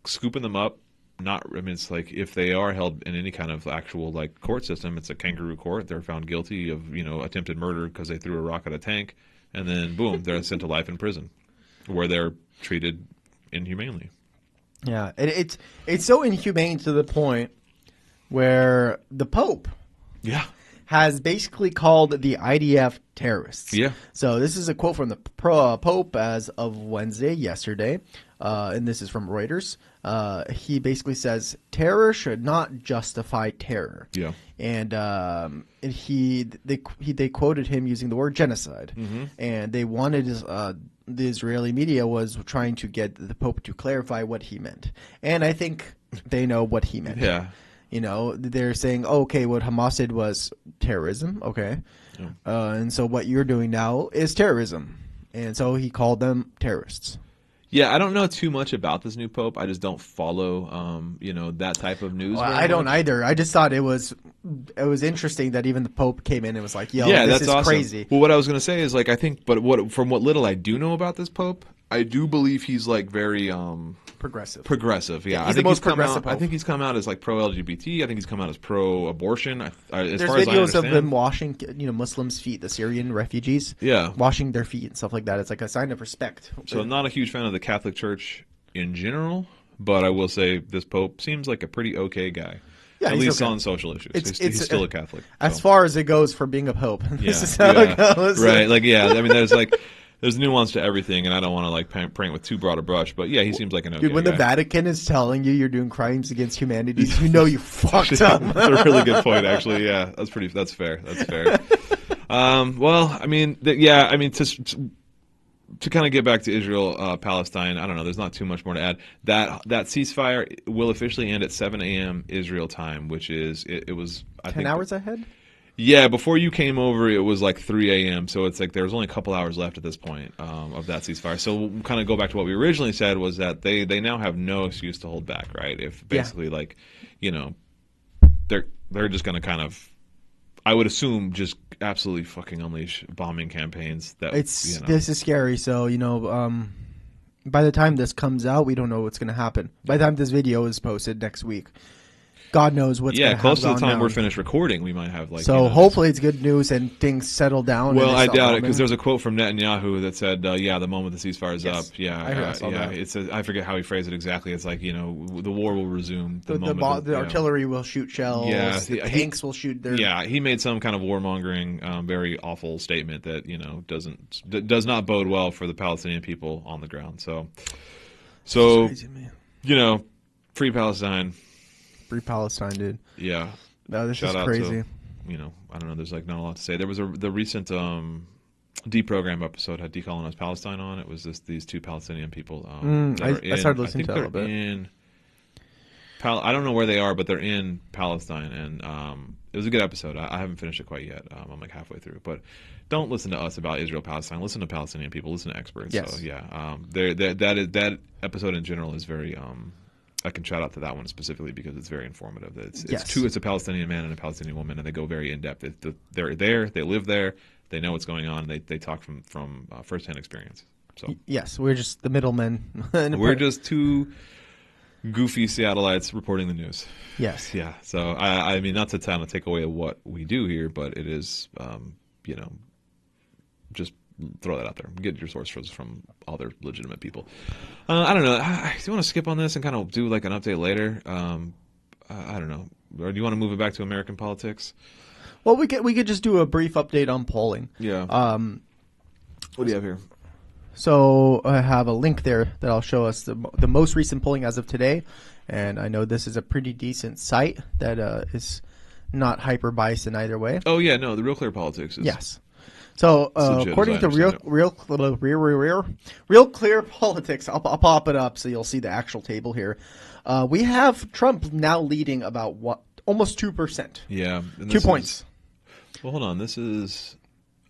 scooping them up. It's like if they are held in any kind of actual like court system, it's a kangaroo court. They're found guilty of, you know, attempted murder because they threw a rock at a tank, and then boom, they're sent to life in prison, where they're treated inhumanely. Yeah, and it's so inhumane to the point where the Pope Yeah. has basically called the IDF terrorists. Yeah. So this is a quote from the Pope as of Wednesday, yesterday, and this is from Reuters. He basically says terror should not justify terror. Yeah. And they quoted him using the word genocide, and they wanted the Israeli media was trying to get the Pope to clarify what he meant, and I think they know what he meant. Yeah. You know, they're saying, oh, okay, what Hamas did was terrorism, okay, and so what you're doing now is terrorism, and so he called them terrorists. Yeah, I don't know too much about this new Pope. I just don't follow, you know, that type of news. Well, very I don't much. either. I just thought it was interesting that even the Pope came in and was like, "Yo, Yeah, this that's is awesome. crazy." Well, what I was going to say is, like, I think, but from what little I do know about this Pope, I do believe he's like very Progressive. progressive. Yeah, He's I think the most come progressive out. I Pope. think he's come out as like pro-LGBT. I think he's come out as pro-abortion. As There's far as I videos understand. of them washing, you know, Muslims' feet, the Syrian refugees. Yeah. Washing their feet and stuff like that. It's like a sign of respect. So I'm not a huge fan of the Catholic Church in general, but I will say this Pope seems like a pretty okay guy. Yeah, At he's least okay. on social issues. It's- He's still a Catholic. As so. far as it goes for being a Pope, Yeah, this is how yeah. it goes. Right, like, yeah, I mean, there's nuance to everything, and I don't want to like paint with too broad a brush, but yeah, he seems like an okay Dude, when guy. the Vatican is telling you you're doing crimes against humanity, you know you fucked up. That's a really good point, actually. Yeah, that's fair. That's fair. Well, I mean, to kind of get back to Israel, Palestine, I don't know. There's not too much more to add. That ceasefire will officially end at 7 a.m. Israel time, which is it was 10 hours ahead? Yeah, before you came over, it was like 3 a.m. So it's like there's only a couple hours left at this point of that ceasefire. So we'll kind of go back to what we originally said, was that they now have no excuse to hold back, right? If basically like, you know, they're just going to kind of, I would assume, just absolutely fucking unleash bombing campaigns. This is scary. So, you know, by the time this comes out, we don't know what's going to happen. By the time this video is posted next week, God knows what's going to close to the gone time down. we're finished recording, we might have like. So hopefully it's good news and things settle down. Well, and I they stop doubt it bombing. because there's a quote from Netanyahu that said, "The moment the ceasefire's Yes. up, I saw that. It's I forget how he phrased it exactly. It's like the war will resume the, the moment artillery will shoot shells. Yeah, the tanks will shoot their. Yeah, he made some kind of warmongering, very awful statement that does not bode well for the Palestinian people on the ground. So Crazy, man. Free Palestine. Free Palestine, dude. Yeah. No, this Shout is out crazy. to, I don't know. There's like not a lot to say. There was the recent deprogram episode had Decolonize Palestine on. It was these two Palestinian people. I started listening to that a little bit. I don't know where they are, but they're in Palestine, and it was a good episode. I haven't finished it quite yet. I'm like halfway through, but don't listen to us about Israel Palestine. Listen to Palestinian people. Listen to experts. Yes. So yeah, that episode in general is very. I can shout out to that one specifically because it's very informative. It's a Palestinian man and a Palestinian woman, and they go very in depth. They're there, they live there, they know what's going on. They talk from firsthand experience. So yes, we're just the middlemen. we're just two goofy Seattleites reporting the news. Yes. Yeah. So I mean, not to kind of take away what we do here, but it is just throw that out there. Get your sources from other legitimate people. I don't know. Do you want to skip on this and kind of do like an update later? I don't know. Or do you want to move it back to American politics? Well, we could just do a brief update on polling. Yeah. What do you have here? So I have a link there that I'll show us the most recent polling as of today, and I know this is a pretty decent site that is not hyper biased in either way. Oh yeah, no, the Real Clear Politics is. Yes. So legit, according as I to understand Real Clear Politics, I'll pop it up so you'll see the actual table here. We have Trump now leading about almost 2%. Yeah. 2 points. Well, hold on. This is.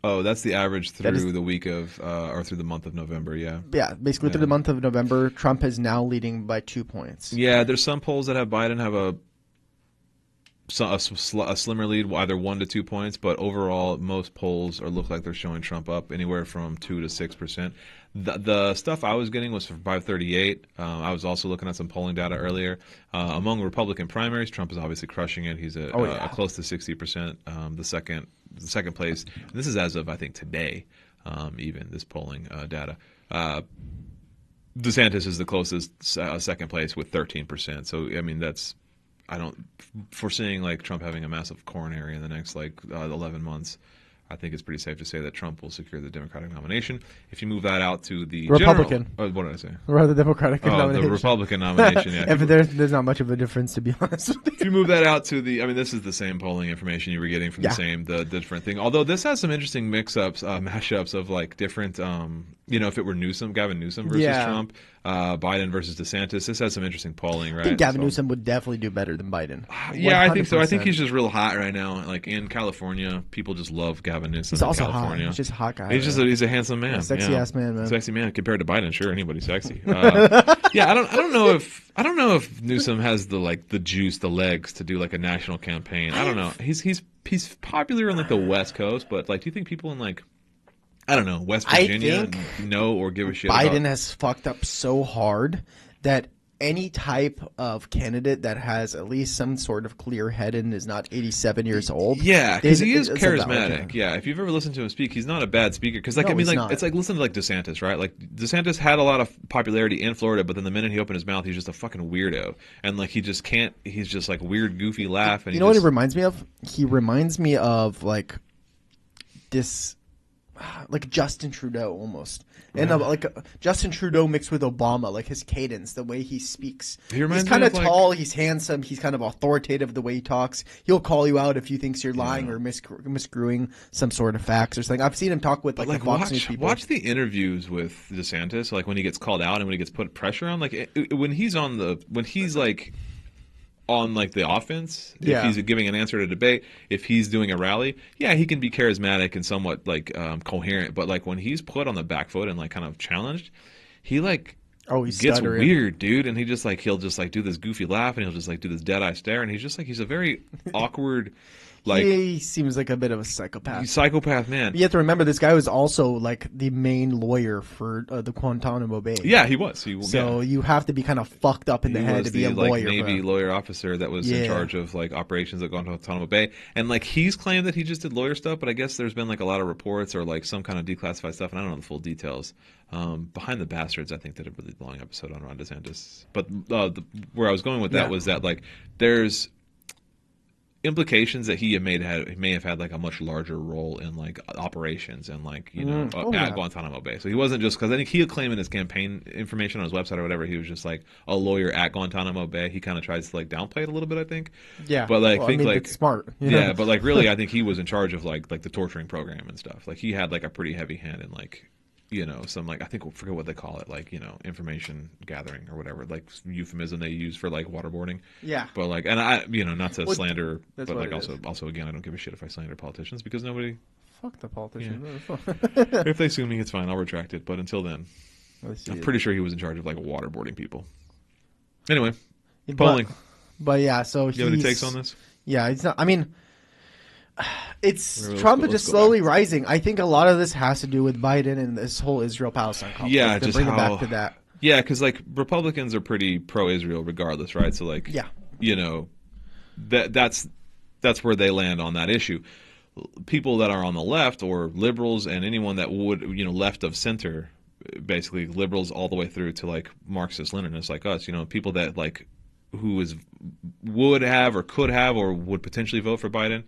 Oh, that's the average through the week of, or through the month of November. Yeah. Yeah, basically through the month of November, Trump is now leading by 2 points. Yeah, there's some polls that have Biden have a slimmer lead, either 1 to 2 points, but overall, most polls look like they're showing Trump up anywhere from 2 to 6%. The stuff I was getting was for 538. I was also looking at some polling data earlier. Among Republican primaries, Trump is obviously crushing it. He's close to 60%. The second place. And this is as of I think today, even this polling data. DeSantis is the closest second place with 13%. So I mean I don't foreseeing like Trump having a massive coronary in the next 11 months. I think it's pretty safe to say that Trump will secure the Democratic nomination. If you move that out to the Republican. what did I say? Or the Democratic nomination. The Republican nomination. Yeah. There's not much of a difference, to be honest with you. If you move that out to this is the same polling information you were getting from the different thing. Although this has some interesting mix-ups, mashups of like different, if it were Gavin Newsom versus Trump, Biden versus DeSantis, this has some interesting polling, right? I think Gavin Newsom would definitely do better than Biden. Yeah, 100%. I think so. I think he's just real hot right now. Like in California, people just love Gavin Newsom. He's also California. hot. He's just a hot guy. He's a handsome man. Sexy ass man. Sexy man compared to Biden. Sure, anybody's sexy. I don't know if Newsom has the juice, the legs to do like a national campaign. I don't know. He's popular on like the West Coast, but like, do you think people in like I don't know West Virginia know or give a shit? Biden has fucked up so hard that any type of candidate that has at least some sort of clear head and is not 87 years old. Yeah, because he is charismatic. Yeah, if you've ever listened to him speak, he's not a bad speaker. Because it's like listen to like DeSantis, right? Like DeSantis had a lot of popularity in Florida, but then the minute he opened his mouth, he's just a fucking weirdo, and like he just can't. He's just like weird, goofy laugh. And what he reminds me of? He reminds me of like this. Like Justin Trudeau almost, and Justin Trudeau mixed with Obama, like his cadence, the way he speaks. He's kind of tall, he's handsome, he's kind of authoritative the way he talks. He'll call you out if you think you're lying or miscrewing some sort of facts or something. I've seen him talk with the Fox News people. Watch the interviews with DeSantis, like when he gets called out and when he gets put pressure on, like when he's on like the offense, if he's giving an answer to debate, if he's doing a rally, he can be charismatic and somewhat like coherent. But like when he's put on the back foot and like kind of challenged, he like gets stuttering. weird, dude. And he'll just like do this goofy laugh and he'll just like do this dead eye stare. And he's a very awkward, Like he seems like a bit of a psychopath. psychopath man. You have to remember this guy was also like the main lawyer for the Guantanamo Bay. Yeah, he was. So you have to be kind of fucked up in the He head was to be the a lawyer. Navy lawyer officer that was in Yeah. charge of like operations at Guantanamo Bay, and like he's claimed that he just did lawyer stuff, but I guess there's been like a lot of reports or like some kind of declassified stuff, and I don't know the full details. Behind the Bastards, I think, did a really long episode on Ron DeSantis, but where I was going with that Yeah. was that like there's implications that he may have had like a much larger role in like operations and like at yeah. Guantanamo Bay. So he wasn't just because I think he had claimed in his campaign information on his website or whatever he was just like a lawyer at Guantanamo Bay. He kind of tries to like downplay it a little bit, I think. Yeah, but like well, think I mean, like it's smart. You know? yeah, but like really, I think he was in charge of like the torturing program and stuff. Like he had like a pretty heavy hand in like. Some like I think I forget what they call it, like information gathering or whatever, like euphemism they use for like waterboarding. Yeah. But like, and I, not to Well, slander, that's but what like it also again, I don't give a shit if I slander politicians because nobody. Fuck the politician. If they sue me, it's fine. I'll retract it. But until then, Let's see I'm it. pretty sure he was in charge of like waterboarding people. Anyway, polling. But yeah, so You have any takes on this? Yeah, it's not. I mean, it's Let's Trump go- is just let's go slowly back. rising. I think a lot of this has to do with Biden and this whole Israel-Palestine conflict. Yeah, to just bring it how- back to that. Yeah, because like Republicans are pretty pro-Israel regardless, right? So like, Yeah. that's where they land on that issue. People that are on the left or liberals and anyone that would left of center, basically liberals all the way through to like Marxist Leninists like us, people that like would have or could have or would potentially vote for Biden.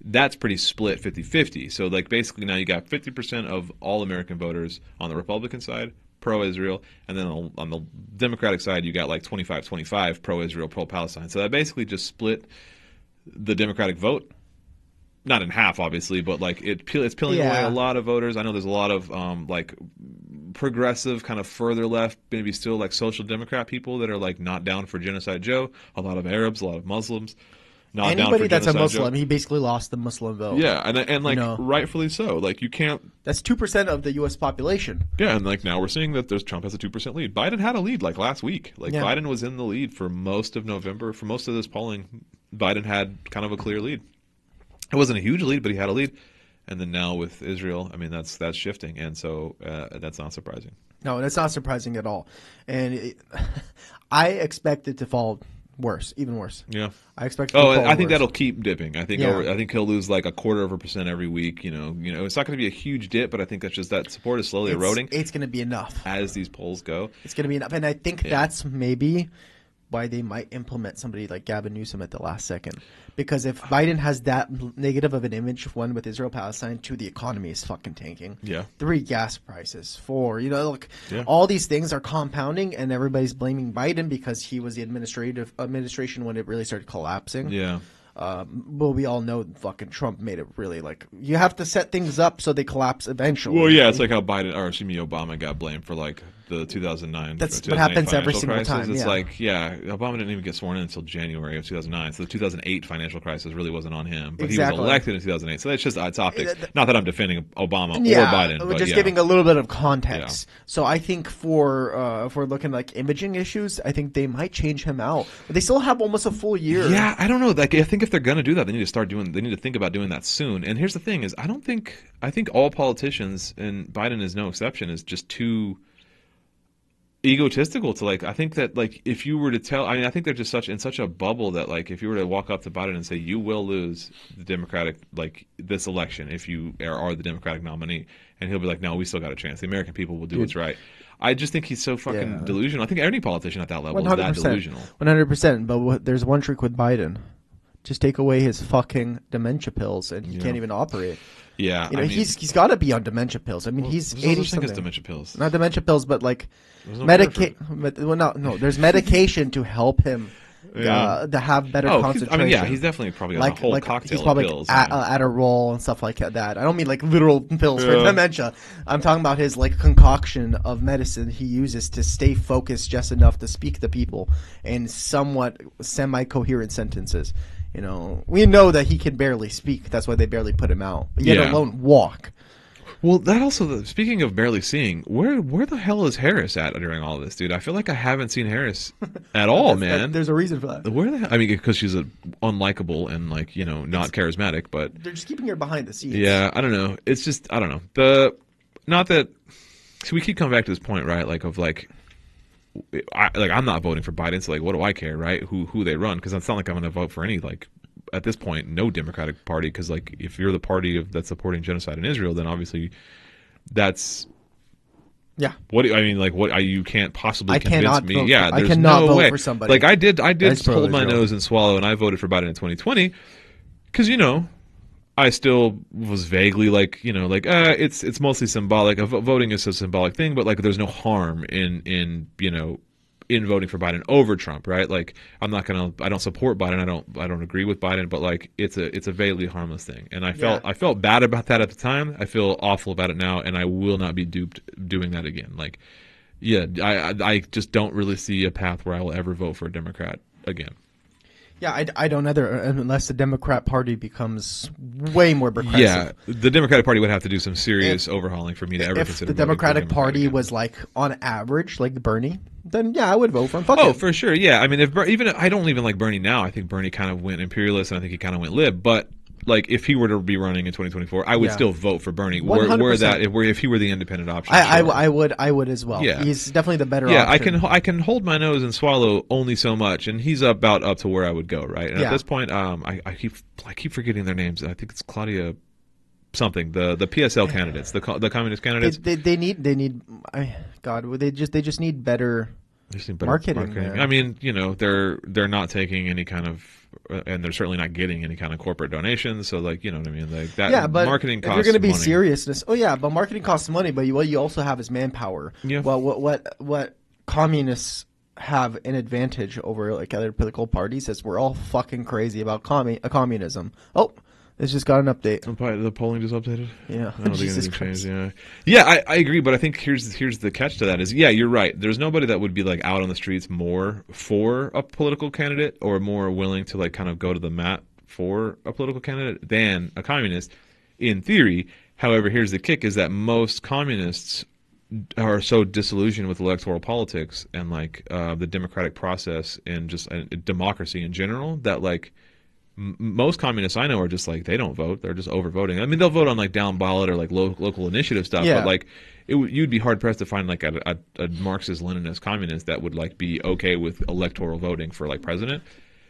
That's pretty split 50-50. So like basically now you got 50% of all American voters on the Republican side pro-Israel, and then on the Democratic side you got like 25-25 pro-Israel, pro-Palestine. So that basically just split the Democratic vote, not in half obviously, but like it's peeling away a lot of voters. I know there's a lot of like progressive kind of further left, maybe still like social democrat people that are like not down for Genocide Joe, a lot of Arabs, a lot of Muslims. Not down Anybody for that's a Genocide Muslim, Joe. he basically lost the Muslim vote. Yeah, and like rightfully so. Like you can't. That's 2% of the U.S. population. Yeah, and like now we're seeing that Trump has a 2% lead. Biden had a lead like last week. Like Biden was in the lead for most of November. For most of this polling, Biden had kind of a clear lead. It wasn't a huge lead, but he had a lead. And then now with Israel, I mean that's shifting, and so that's not surprising. No, that's not surprising at all. And I expect it to fall worse, even worse. Yeah. I expect. It to fall I think worse. that'll keep dipping. I think Yeah. I think he'll lose like 0.25% every week. It's not going to be a huge dip, but I think that's just that support is slowly eroding It's going to be enough. as these polls go. It's going to be enough, and I think that's maybe why they might implement somebody like Gavin Newsom at the last second. Because if Biden has that negative of an image, one with Israel-Palestine, two, the economy is fucking tanking. Yeah. 3, gas prices. 4, look, Yeah. all these things are compounding, and everybody's blaming Biden because he was the administration when it really started collapsing. Yeah. Well, we all know fucking Trump made it really you have to set things up so they collapse eventually. Well, yeah, it's like how Obama got blamed for like the 2009. That's 2008 what happens every financial single crisis. time, It's yeah. like, Obama didn't even get sworn in until January of 2009. So the 2008 financial crisis really wasn't on him, but he Exactly. was elected in 2008. So it's optics. Not that I'm defending Obama Yeah, or Biden, we're but just yeah. giving a little bit of context. So I think for if we're looking like imaging issues, I think they might change him out. But they still have almost a full year. Yeah, I don't know. Like, I think if they're gonna do that, they need to think about doing that soon. And here's the thing: is I think all politicians, and Biden is no exception, is just too egotistical to like. I think that like if you were to tell, I think they're just in such a bubble that like if you were to walk up to Biden and say you will lose the Democratic this election if you are the Democratic nominee, and he'll be like, no, we still got a chance. The American people will do what's right. I just think he's so fucking delusional. I think any politician at that level is that delusional. 100%. But there's one trick with Biden: just take away his fucking dementia pills, and he can't even operate. Yeah, He's got to be on dementia pills. I mean, he's there's no 80 such thing as something. dementia pills. Not dementia pills, but like There's no cure for it. there's medication to help him to have better concentration. He's definitely probably on a whole cocktail he's probably of pills. Adderall and stuff like that. I don't mean like literal pills for dementia. I'm talking about his like concoction of medicine he uses to stay focused just enough to speak to people in somewhat semi-coherent sentences. We know that he can barely speak. That's why they barely put him out. But yet alone walk. Well, that also, speaking of barely seeing, where the hell is Harris at during all of this, dude? I feel like I haven't seen Harris at all, man. There's a reason for that. Where the hell? I mean, because she's unlikable and like not charismatic, but They're just keeping her behind the scenes. yeah, I don't know. It's just I don't know. Not that. So we keep coming back to this point, right? Like I'm not voting for Biden, so like, what do I care, right? Who they run? Because it's not like I'm going to vote for any like. At this point, no Democratic Party, because like if you're the party that's supporting genocide in Israel, then obviously that's Yeah. what I mean. Like what you can't possibly I convince cannot me. vote Yeah, for- I there's cannot no vote way. for somebody. Like I did That's hold totally my true. nose and swallow, and I voted for Biden in 2020 because I still was vaguely like it's mostly symbolic. Voting is a symbolic thing, but like there's no harm in voting for Biden over Trump, right? Like I don't support Biden. I don't agree with Biden, but like it's a vaguely harmless thing. And I felt bad about that at the time. I feel awful about it now, and I will not be duped doing that again. Like, yeah, I just don't really see a path where I will ever vote for a Democrat again. Yeah, I don't either, unless the Democrat Party becomes way more progressive. Yeah, the Democratic Party would have to do some serious overhauling for me to ever If consider the voting for a Democratic Democrat Party again. was like on average like Bernie, then yeah, I would vote for him. Fuck Oh, it. for sure. Yeah. I mean, I don't even like Bernie now. I think Bernie kind of went imperialist, and I think he kind of went lib. But like, if he were to be running in 2024, I would Yeah. still vote for Bernie. 100%. If he were the independent option. I sure. would as well. Yeah. He's definitely the better Yeah, option. I can hold my nose and swallow only so much, and he's about up to where I would go, right? And Yeah. at this point, I keep forgetting their names. I think it's Claudia something, the PSL candidates, the communist candidates. They need they just need better. They just need better Marketing, man. I mean, they're not taking any kind of, and they're certainly not getting any kind of corporate donations. So, like, you know what I mean? Like that. Yeah, but marketing if costs you're going to be money. seriousness, but marketing costs money. But what you also have is manpower. Yeah. Well, what communists have an advantage over like other political parties is we're all fucking crazy about communism. Oh, it's just got an update. The polling just updated. Yeah. I don't think Jesus anything Christ. changed. Yeah, I agree, but I think here's the catch to that is, yeah, you're right. There's nobody that would be like out on the streets more for a political candidate or more willing to like kind of go to the mat for a political candidate than a communist, in theory. However, here's the kick: is that most communists are so disillusioned with electoral politics and like the democratic process and just democracy in general that like. Most communists I know are just like, they don't vote. They're just overvoting. I mean, they'll vote on like down ballot or like local initiative stuff, Yeah. but like you'd be hard pressed to find like a Marxist Leninist communist that would like be okay with electoral voting for like president.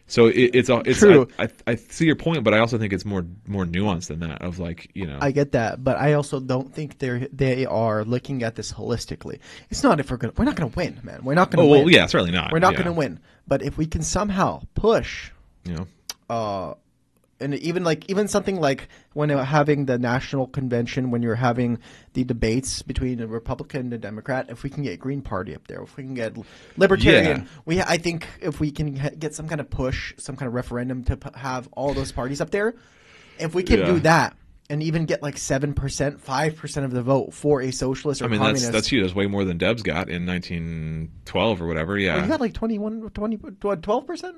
So it's True. I see your point, but I also think it's more nuanced than that. Of like I get that, but I also don't think they are looking at this holistically. It's not if we're not gonna win, man. We're not gonna win. well, yeah, certainly not. We're not Yeah. gonna win. But if we can somehow push. And even something like when you're having the national convention, when you're having the debates between a Republican and a Democrat, if we can get Green Party up there, if we can get Libertarian, I think if we can get some kind of push, some kind of referendum to have all those parties up there, if we can Yeah. do that and even get like 7%, 5% of the vote for a socialist or I mean, communist. that's huge. That's way more than Debs got in 1912 or whatever. Yeah, You got like 12%?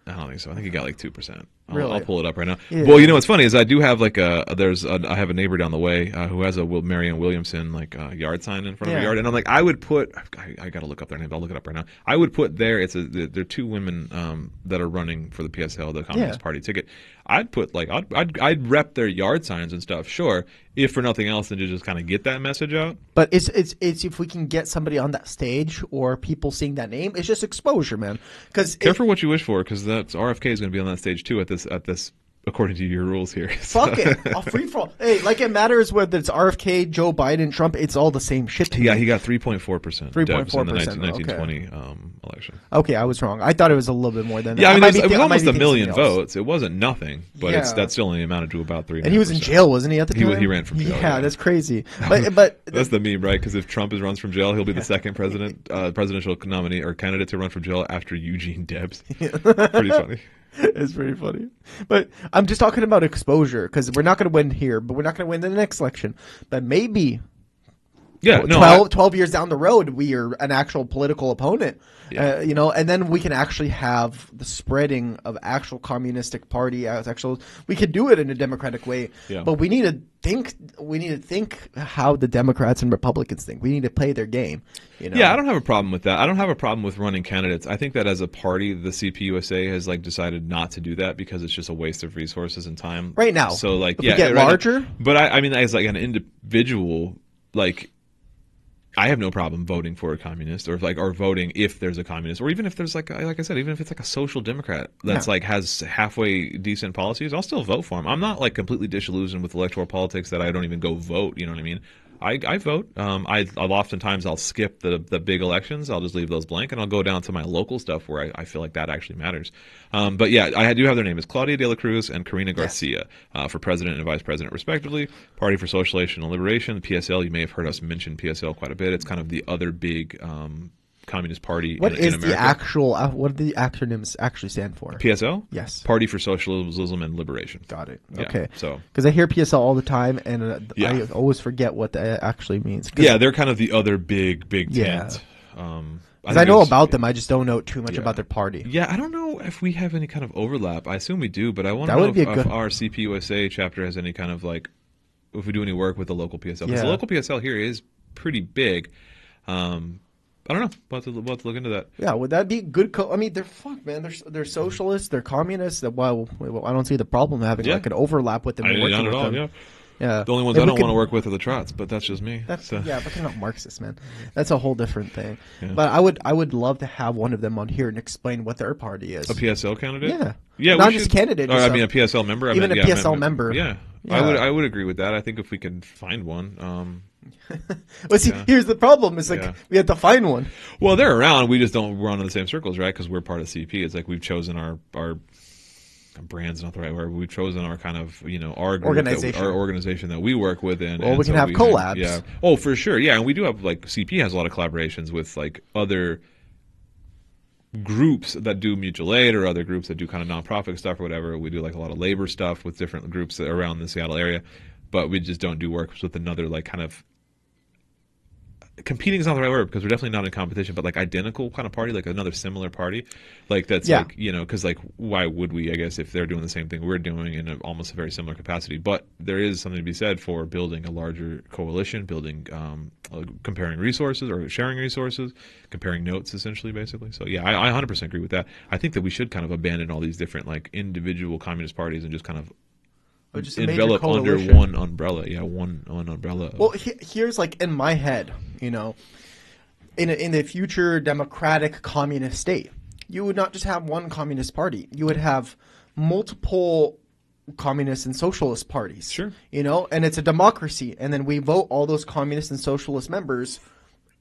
I don't think so. I think he got like 2%. Really? I'll pull it up right now. Yeah. Well, what's funny is I do have like I have a neighbor down the way who has a Marianne Williamson like yard sign in front of her Yeah. yard, and I'm like, I would put. I got to look up their names. I'll look it up right now. I would put there. They're two women that are running for the PSL, the Communist Yeah. Party ticket. I'd put like I'd rep their yard signs and stuff. Sure, if for nothing else than to just kind of get that message out. But it's if we can get somebody on that stage or people seeing that name, it's just exposure, man. Because Careful what you wish for, because that's RFK is going to be on that stage too at this. According to your rules here. fuck it, I'll free for all. Hey, like it matters whether it's RFK, Joe Biden, Trump. It's all the same shit to me. Yeah, he got 3.4%. 3.4%, in the okay. 1920 election. Okay, I was wrong. I thought it was a little bit more than that. Yeah, I mean, might be it was I might almost be a thinking million something else. votes. It wasn't nothing, but Yeah. that still only amounted to about 3. And he was in jail, wasn't he? At the He time, ran from jail, Yeah, yeah. that's crazy. But That's the meme, right? Because if Trump runs from jail, he'll be the second presidential nominee or candidate to run from jail after Eugene Debs. Pretty funny. it's pretty funny. But I'm just talking about exposure because we're not going to win here, but we're not going to win the next election. But maybe Yeah, no, 12 years down the road, we are an actual political opponent. Yeah. And then we can actually have the spreading of actual communistic party as actual. We could do it in a democratic way, Yeah. but we need to think. We need to think how the Democrats and Republicans think. We need to play their game. Yeah, I don't have a problem with that. I don't have a problem with running candidates. I think that as a party, the CPUSA has like decided not to do that because it's just a waste of resources and time Right now. So like, If yeah, we get right now. larger? But I mean, as like an individual, like. I have no problem voting for a communist, or like, or voting if there's a communist, or even if there's like I said, even if it's like a social democrat that's like has halfway decent policies, I'll still vote for him. I'm not like completely disillusioned with electoral politics that I don't even go vote. You know what I mean? I vote. I'll oftentimes I'll skip the big elections. I'll just leave those blank, and I'll go down to my local stuff where I feel like that actually matters. But yeah, I do have their name. It's Claudia de la Cruz and Karina Garcia for president and vice president, respectively. Party for Socialization and Liberation, PSL. You may have heard us mention PSL quite a bit. It's kind of the other big communist party What in is America. the actual? What do the acronyms actually stand for? PSL? Yes. Party for Socialism and Liberation. Got it. Yeah, Okay. so- because I hear PSL all the time, and Yeah. I always forget what that actually means. 'Cause- Yeah, they're kind of the other big Yeah. tent. Because I know about them, I just don't know too much Yeah. about their party. Yeah, I don't know if we have any kind of overlap. I assume we do, but I want to That know would be if, a good- if our CPUSA chapter has any kind of like, if we do any work with the local PSL. Because Yeah. the local PSL here is pretty big. I don't know. We'll have to look into that. Yeah, would that be good? I mean, they're fuck, man. They're socialists. They're communists. Well, I don't see the problem having Yeah. like an overlap with them. and working Not at with all, them. yeah. Yeah. The only ones If I we don't could- want to work with are the Trots, but that's just me. That's So- yeah, but they're not Marxists, man. That's a whole different thing. Yeah. But I would love to have one of them on here and explain what their party is. A PSL candidate? Yeah. Yeah, Not we just should- candidate, Or, just I mean, a PSL member. even a yeah, PSL member. Yeah. Yeah. I would agree with that. I think if we can find one. But see, here's the problem: is like Yeah. we have to find one. Well, they're around. We just don't run in the same circles, right? Because we're part of CP. It's like we've chosen our brand's not the right word. We've chosen our kind of our group Organization. our organization that we work with. And Well, we can have collabs. Yeah. Oh, for sure. Yeah, and we do have like CP has a lot of collaborations with like other groups that do mutual aid or other groups that do kind of nonprofit stuff or whatever. We do like a lot of labor stuff with different groups around the Seattle area, but we just don't do work with another like kind of competing is not the right word because we're definitely not in competition, but like identical kind of party, like another similar party, like that's Yeah. like because like why would we? I guess if they're doing the same thing we're doing in almost a very similar capacity, but there is something to be said for building a larger coalition, building comparing resources or sharing resources, comparing notes essentially, basically. So yeah, I 100% agree with that. I think that we should kind of abandon all these different like individual communist parties and just kind of Or just a major envelop under coalition. one umbrella. Yeah, one umbrella. Well, here's like in my head, in the future democratic communist state, you would not just have one communist party. You would have multiple communist and socialist parties. Sure. And it's a democracy, and then we vote all those communist and socialist members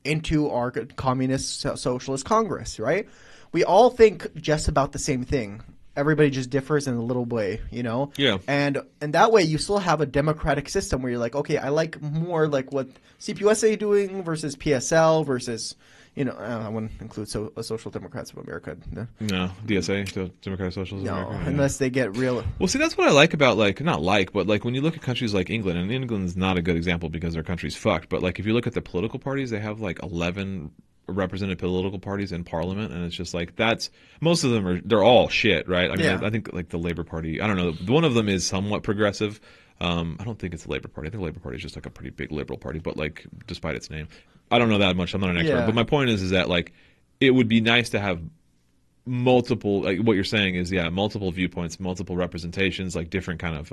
into our communist socialist Congress, right? We all think just about the same thing. Everybody just differs in a little way, Yeah. And that way you still have a democratic system where you're like, okay, I like more like what CPUSA doing versus PSL versus, I wouldn't include Social Democrats of America. No, DSA, so Democratic Socialists of No, America. Yeah. unless they get real. Well, see, that's what I like about but like when you look at countries like England, and England's not a good example because their country's fucked. But like if you look at the political parties, they have like 11 represented political parties in parliament, and it's just like most of them they're all shit, right? I mean, Yeah. I think like the Labour Party, I don't know, one of them is somewhat progressive. I don't think it's the Labour Party. I think the Labour Party is just like a pretty big liberal party, but like despite its name, I don't know that much. I'm not an expert, Yeah. but my point is that like it would be nice to have multiple, like what you're saying is multiple viewpoints, multiple representations, like different kind of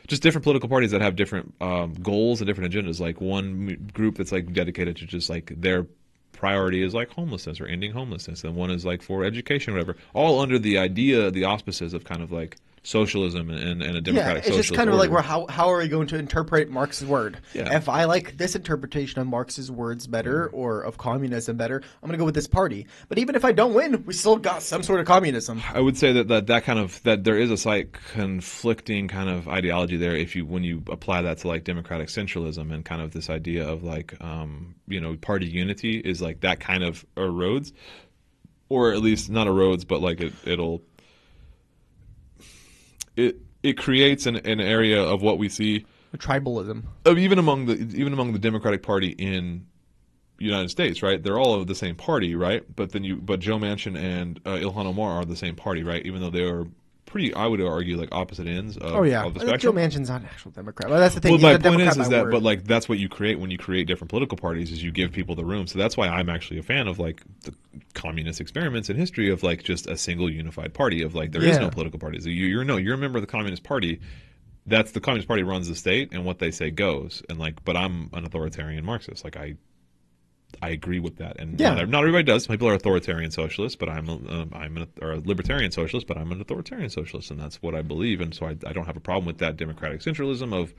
just different political parties that have different goals and different agendas. Like one group that's like dedicated to just like their priority is like homelessness or ending homelessness, and one is like for education or whatever, all under the auspices of kind of like socialism and a democratic Yeah, it's socialist just kind of like order. how are we going to interpret Marx's word? Yeah. If I like this interpretation of Marx's words better or of communism better, I'm going to go with this party. But even if I don't win, we still got some sort of communism. I would say that kind of that there is a slight conflicting kind of ideology there when you apply that to like democratic centralism and kind of this idea of like party unity is like that kind of erodes, or at least not erodes, but like it creates an area of what we see Tribalism. Even among the Democratic Party in the United States, right? They're all of the same party, right? But Joe Manchin and Ilhan Omar are the same party, right? Even though they are pretty, I would argue, like opposite ends of, Oh yeah, of the Joe spectrum. Manchin's not an actual Democrat. Well, that's the thing. Well, He's my a point Democrat is by that, word. but like that's what you create when you create different political parties, is you give people the room. So that's why I'm actually a fan of like the communist experiments in history of like just a single unified party of like there is Yeah. no political parties. You're a member of the Communist Party. That's the Communist Party runs the state, and what they say goes. And like, but I'm an authoritarian Marxist. Like I agree with that, and Yeah. not everybody does. People are authoritarian socialists, but I'm a libertarian socialist, but I'm an authoritarian socialist, and that's what I believe. And so I don't have a problem with that democratic centralism of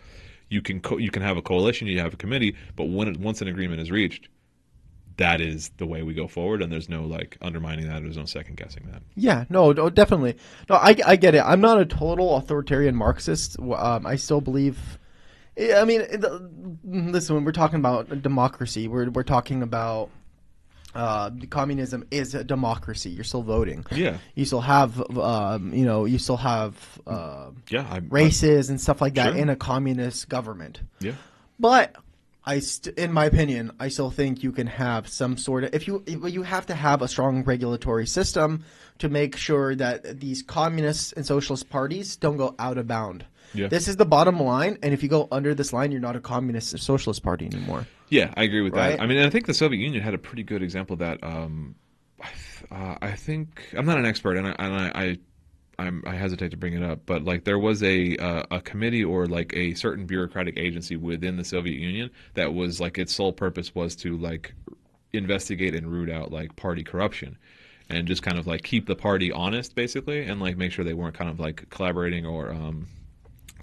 you can have a coalition, you have a committee, but once an agreement is reached, that is the way we go forward, and there's no like undermining that. There's no second guessing that. Yeah, no, definitely. No, I get it. I'm not a total authoritarian Marxist. I still believe. I mean, listen, when we're talking about democracy, we're talking about communism is a democracy. You're still voting. Yeah. You still have, you still have Yeah. races and stuff like that Sure. in a communist government. Yeah. But in my opinion, I still think you can have some sort of you have to have a strong regulatory system to make sure that these communist and socialist parties don't go out of bound. Yeah. This is the bottom line, and if you go under this line, you're not a communist or socialist party anymore. Yeah, I agree with Right? that. I mean, and I think the Soviet Union had a pretty good example of that. I think I'm not an expert, and I hesitate to bring it up, but like there was a committee or like a certain bureaucratic agency within the Soviet Union that was like its sole purpose was to like investigate and root out like party corruption, and just kind of like keep the party honest, basically, and like make sure they weren't kind of like collaborating or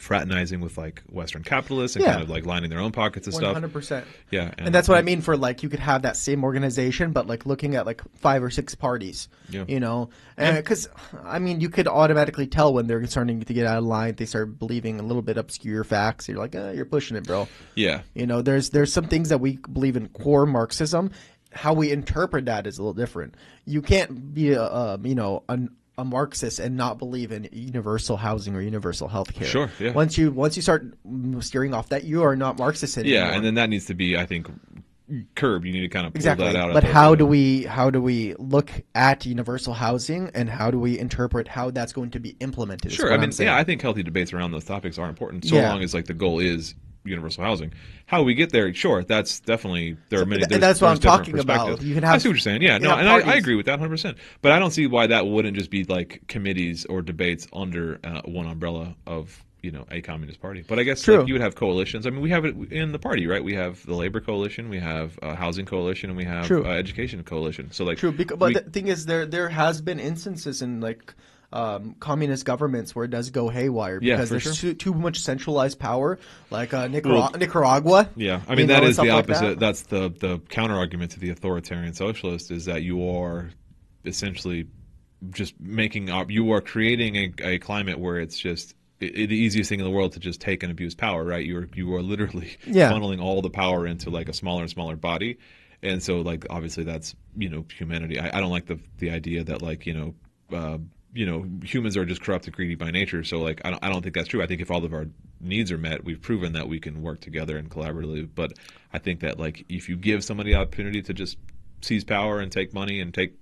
fraternizing with like Western capitalists and Yeah. kind of like lining their own pockets and stuff. 100%. Yeah, And that's what I mean for like you could have that same organization, but like looking at like 5 or 6 parties, Yeah. you know, because I mean you could automatically tell when they're starting to get out of line. They start believing a little bit obscure facts. You're like, you're pushing it, bro. Yeah. You know, there's some things that we believe in core Marxism. How we interpret that is a little different. You can't be a Marxist and not believe in universal housing or universal health care. Sure, yeah. Once you start steering off that, you are not Marxist anymore. Yeah, and then that needs to be, I think, curbed. You need to kind of pull Exactly. that out. But how do we look at universal housing, and how do we interpret how that's going to be implemented? is Sure, what I I'm mean, saying. yeah, I think healthy debates around those topics are important, so Yeah. long as like the goal is universal housing. How we get there, sure, that's definitely there are many. and There's, that's what there's I'm different talking about. perspectives. You can I have- see what you're saying. Yeah, you no, have and I parties. agree with that 100%. But I don't see why that wouldn't just be like committees or debates under one umbrella of a communist party. But I guess True. like, you would have coalitions. I mean, we have it in the party, right? We have the labor coalition, we have housing coalition, and we have True. education coalition. So like, True, but the thing is, there has been instances in like communist governments where it does go haywire Yeah, because for there's sure. too much centralized power, like Well, Nicaragua. Yeah, I you mean know, that and is the stuff like opposite. that. That's the counter argument to the authoritarian socialist is that you are essentially just you are creating a climate where it's just the easiest thing in the world to just take and abuse power, right? You are literally Yeah. funneling all the power into like a smaller and smaller body, and so like obviously that's humanity. I don't like the idea that like humans are just corrupt and greedy by nature. So like I don't think that's true. I think if all of our needs are met, we've proven that we can work together and collaboratively. But I think that like if you give somebody the opportunity to just seize power and take money and take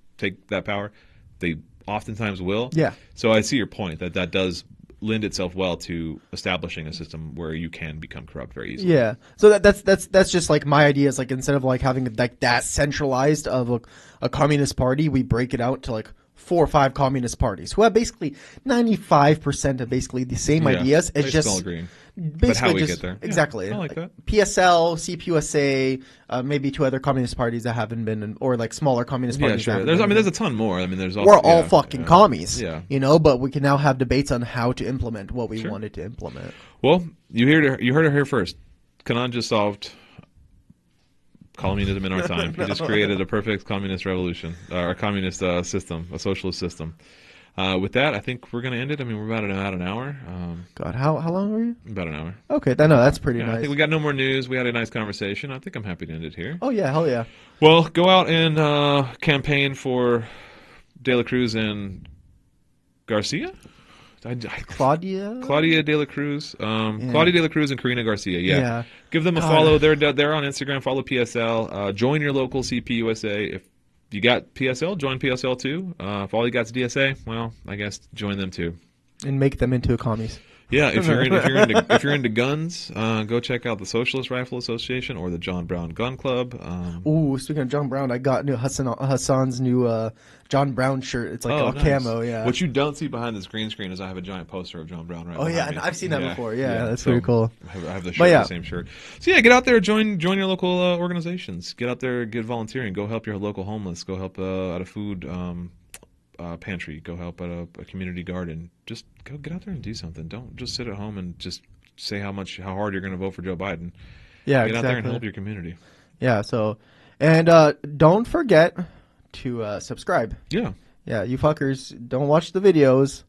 that power, they oftentimes will. Yeah. So I see your point that does lend itself well to establishing a system where you can become corrupt very easily. Yeah. So that's just like my idea is like instead of like having like that centralized of a communist party, we break it out to like 4 or 5 communist parties who have basically 95% of basically the same Yeah, ideas. It's they just still agreeing. basically But how we just get there. Yeah, exactly. I like that. PSL, CPUSA, maybe 2 other communist parties that haven't been, or like smaller communist Yeah, parties. sure. that haven't There's been. a ton more. I mean, there's also, We're all yeah, fucking yeah. commies, Yeah. but we can now have debates on how to implement what we Sure. wanted to implement. Well, you heard it here first. Kanan just solved communism in our time. He just created a perfect communist revolution, or a communist system, a socialist system. With that, I think we're going to end it. I mean, we're about an hour. God, how long were you? About an hour. Okay, that's pretty Yeah, nice. I think we got no more news. We had a nice conversation. I think I'm happy to end it here. Oh yeah, hell yeah. Well, go out and campaign for De La Cruz and Garcia. Claudia De La Cruz, Claudia De La Cruz and Karina Garcia. Yeah. Yeah. Give them a God. follow. They're on Instagram. Follow PSL. Join your local CPUSA. If you got PSL, join PSL too. If all you got's DSA, well, I guess join them too. And make them into commies. Yeah, if you're into guns, go check out the Socialist Rifle Association or the John Brown Gun Club. Ooh, speaking of John Brown, I got Hassan's new John Brown shirt. It's like all nice. camo. Yeah. What you don't see behind this green screen is I have a giant poster of John Brown right Oh yeah, behind me. I've seen that before. Yeah, that's so pretty cool. I have the shirt, But yeah. the same shirt. So yeah, get out there, join your local organizations. Get out there, get volunteering. Go help your local homeless. Go help at a food pantry. Go help at a community garden. Just go get out there and do something. Don't just sit at home and just say how hard you're going to vote for Joe Biden. Yeah, Get exactly. out there and help your community. Yeah. So, and don't forget to subscribe. Yeah. Yeah, you fuckers don't watch the videos.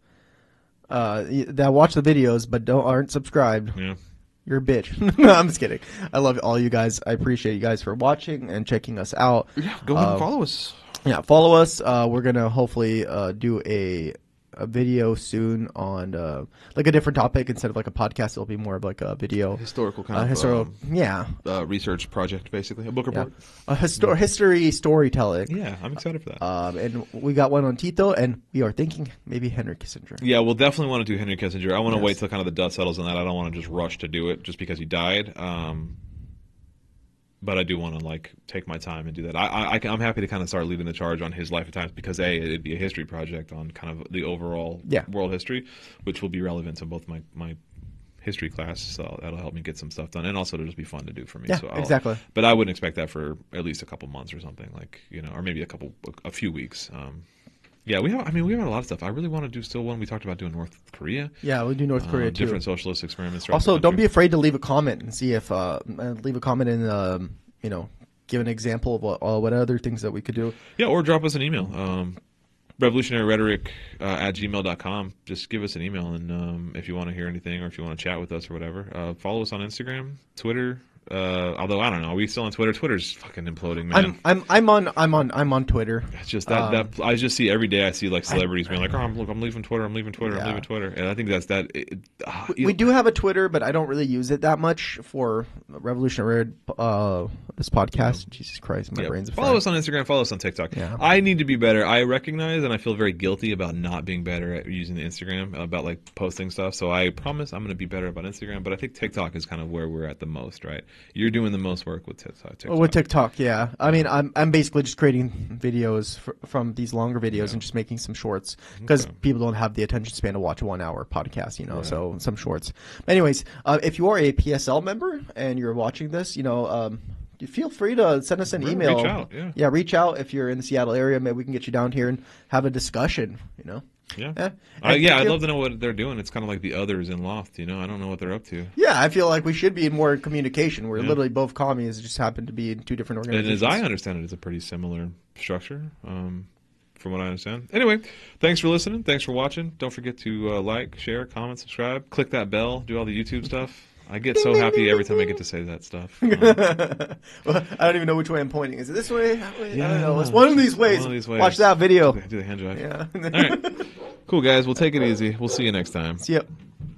That watch the videos but aren't subscribed. Yeah. You're a bitch. No, I'm just kidding. I love all you guys. I appreciate you guys for watching and checking us out. Yeah. Go ahead and follow us. Yeah, follow us. We're gonna hopefully do a video soon on like a different topic instead of like a podcast. It'll be more of like a video Historical kind of historical. Yeah, research project, basically a book yeah. report. A history storytelling. Yeah, I'm excited for that. And we got one on Tito, and we are thinking maybe Henry Kissinger. Yeah, we'll definitely want to do Henry Kissinger. I want to Yes. wait till kind of the dust settles on that. I don't want to just rush to do it just because he died. But I do want to like take my time and do that. I'm happy to kind of start leading the charge on his life of times because it'd be a history project on kind of the overall world history, which will be relevant to both my history class. So that'll help me get some stuff done, and also it'll just be fun to do for me. Yeah, so exactly. But I wouldn't expect that for at least a couple months or something, like or maybe a few weeks. Yeah, we have a lot of stuff. I really want to do still one we talked about doing North Korea. Yeah, we'll do North Korea too. Different socialist experiments. throughout Also, the don't be country. afraid to leave a comment and see if leave a comment and give an example of what other things that we could do. Yeah, or drop us an email. Revolutionaryrhetoric at gmail.com. Just give us an email, and if you want to hear anything or if you want to chat with us or whatever, follow us on Instagram, Twitter. Although I don't know, are we still on Twitter? Twitter's fucking imploding, man. I'm on Twitter. It's just that I just see every day. I see like celebrities being like, "Oh, I'm leaving Twitter. I'm leaving Twitter. I'm Yeah. leaving Twitter." And I think that's that. We do have a Twitter, but I don't really use it that much for Revolutionary this podcast. Jesus Christ, my brain's a follow us on Instagram. Follow us on TikTok. Yeah. I need to be better. I recognize and I feel very guilty about not being better at using the Instagram, about like posting stuff. So I promise I'm going to be better about Instagram. But I think TikTok is kind of where we're at the most, right? You're doing the most work with TikTok. With TikTok, yeah. I mean, I'm basically just creating videos from these longer videos and just making some shorts because people don't have the attention span to watch a 1 hour podcast, so some shorts. But anyways, if you are a PSL member and you're watching this, feel free to send us an email. Reach out, yeah. Reach out if you're in the Seattle area. Maybe we can get you down here and have a discussion, Yeah. I'd love to know what they're doing. It's kind of like the others in Loft, I don't know what they're up to. Yeah, I feel like we should be in more communication. We're literally both commies, just happen to be in two different And organizations. as I understand it, it's a pretty similar structure, from what I understand. Anyway, thanks for listening. Thanks for watching. Don't forget to like, share, comment, subscribe. Click that bell. Do all the YouTube stuff. I get so happy every time I get to say that stuff. Well, I don't even know which way I'm pointing. Is it this way? That way? I don't know. It's one of these ways. One of these ways. Watch that video. Do the hand drive. Yeah. All right. Cool, guys. We'll take it easy. We'll see you next time. See ya.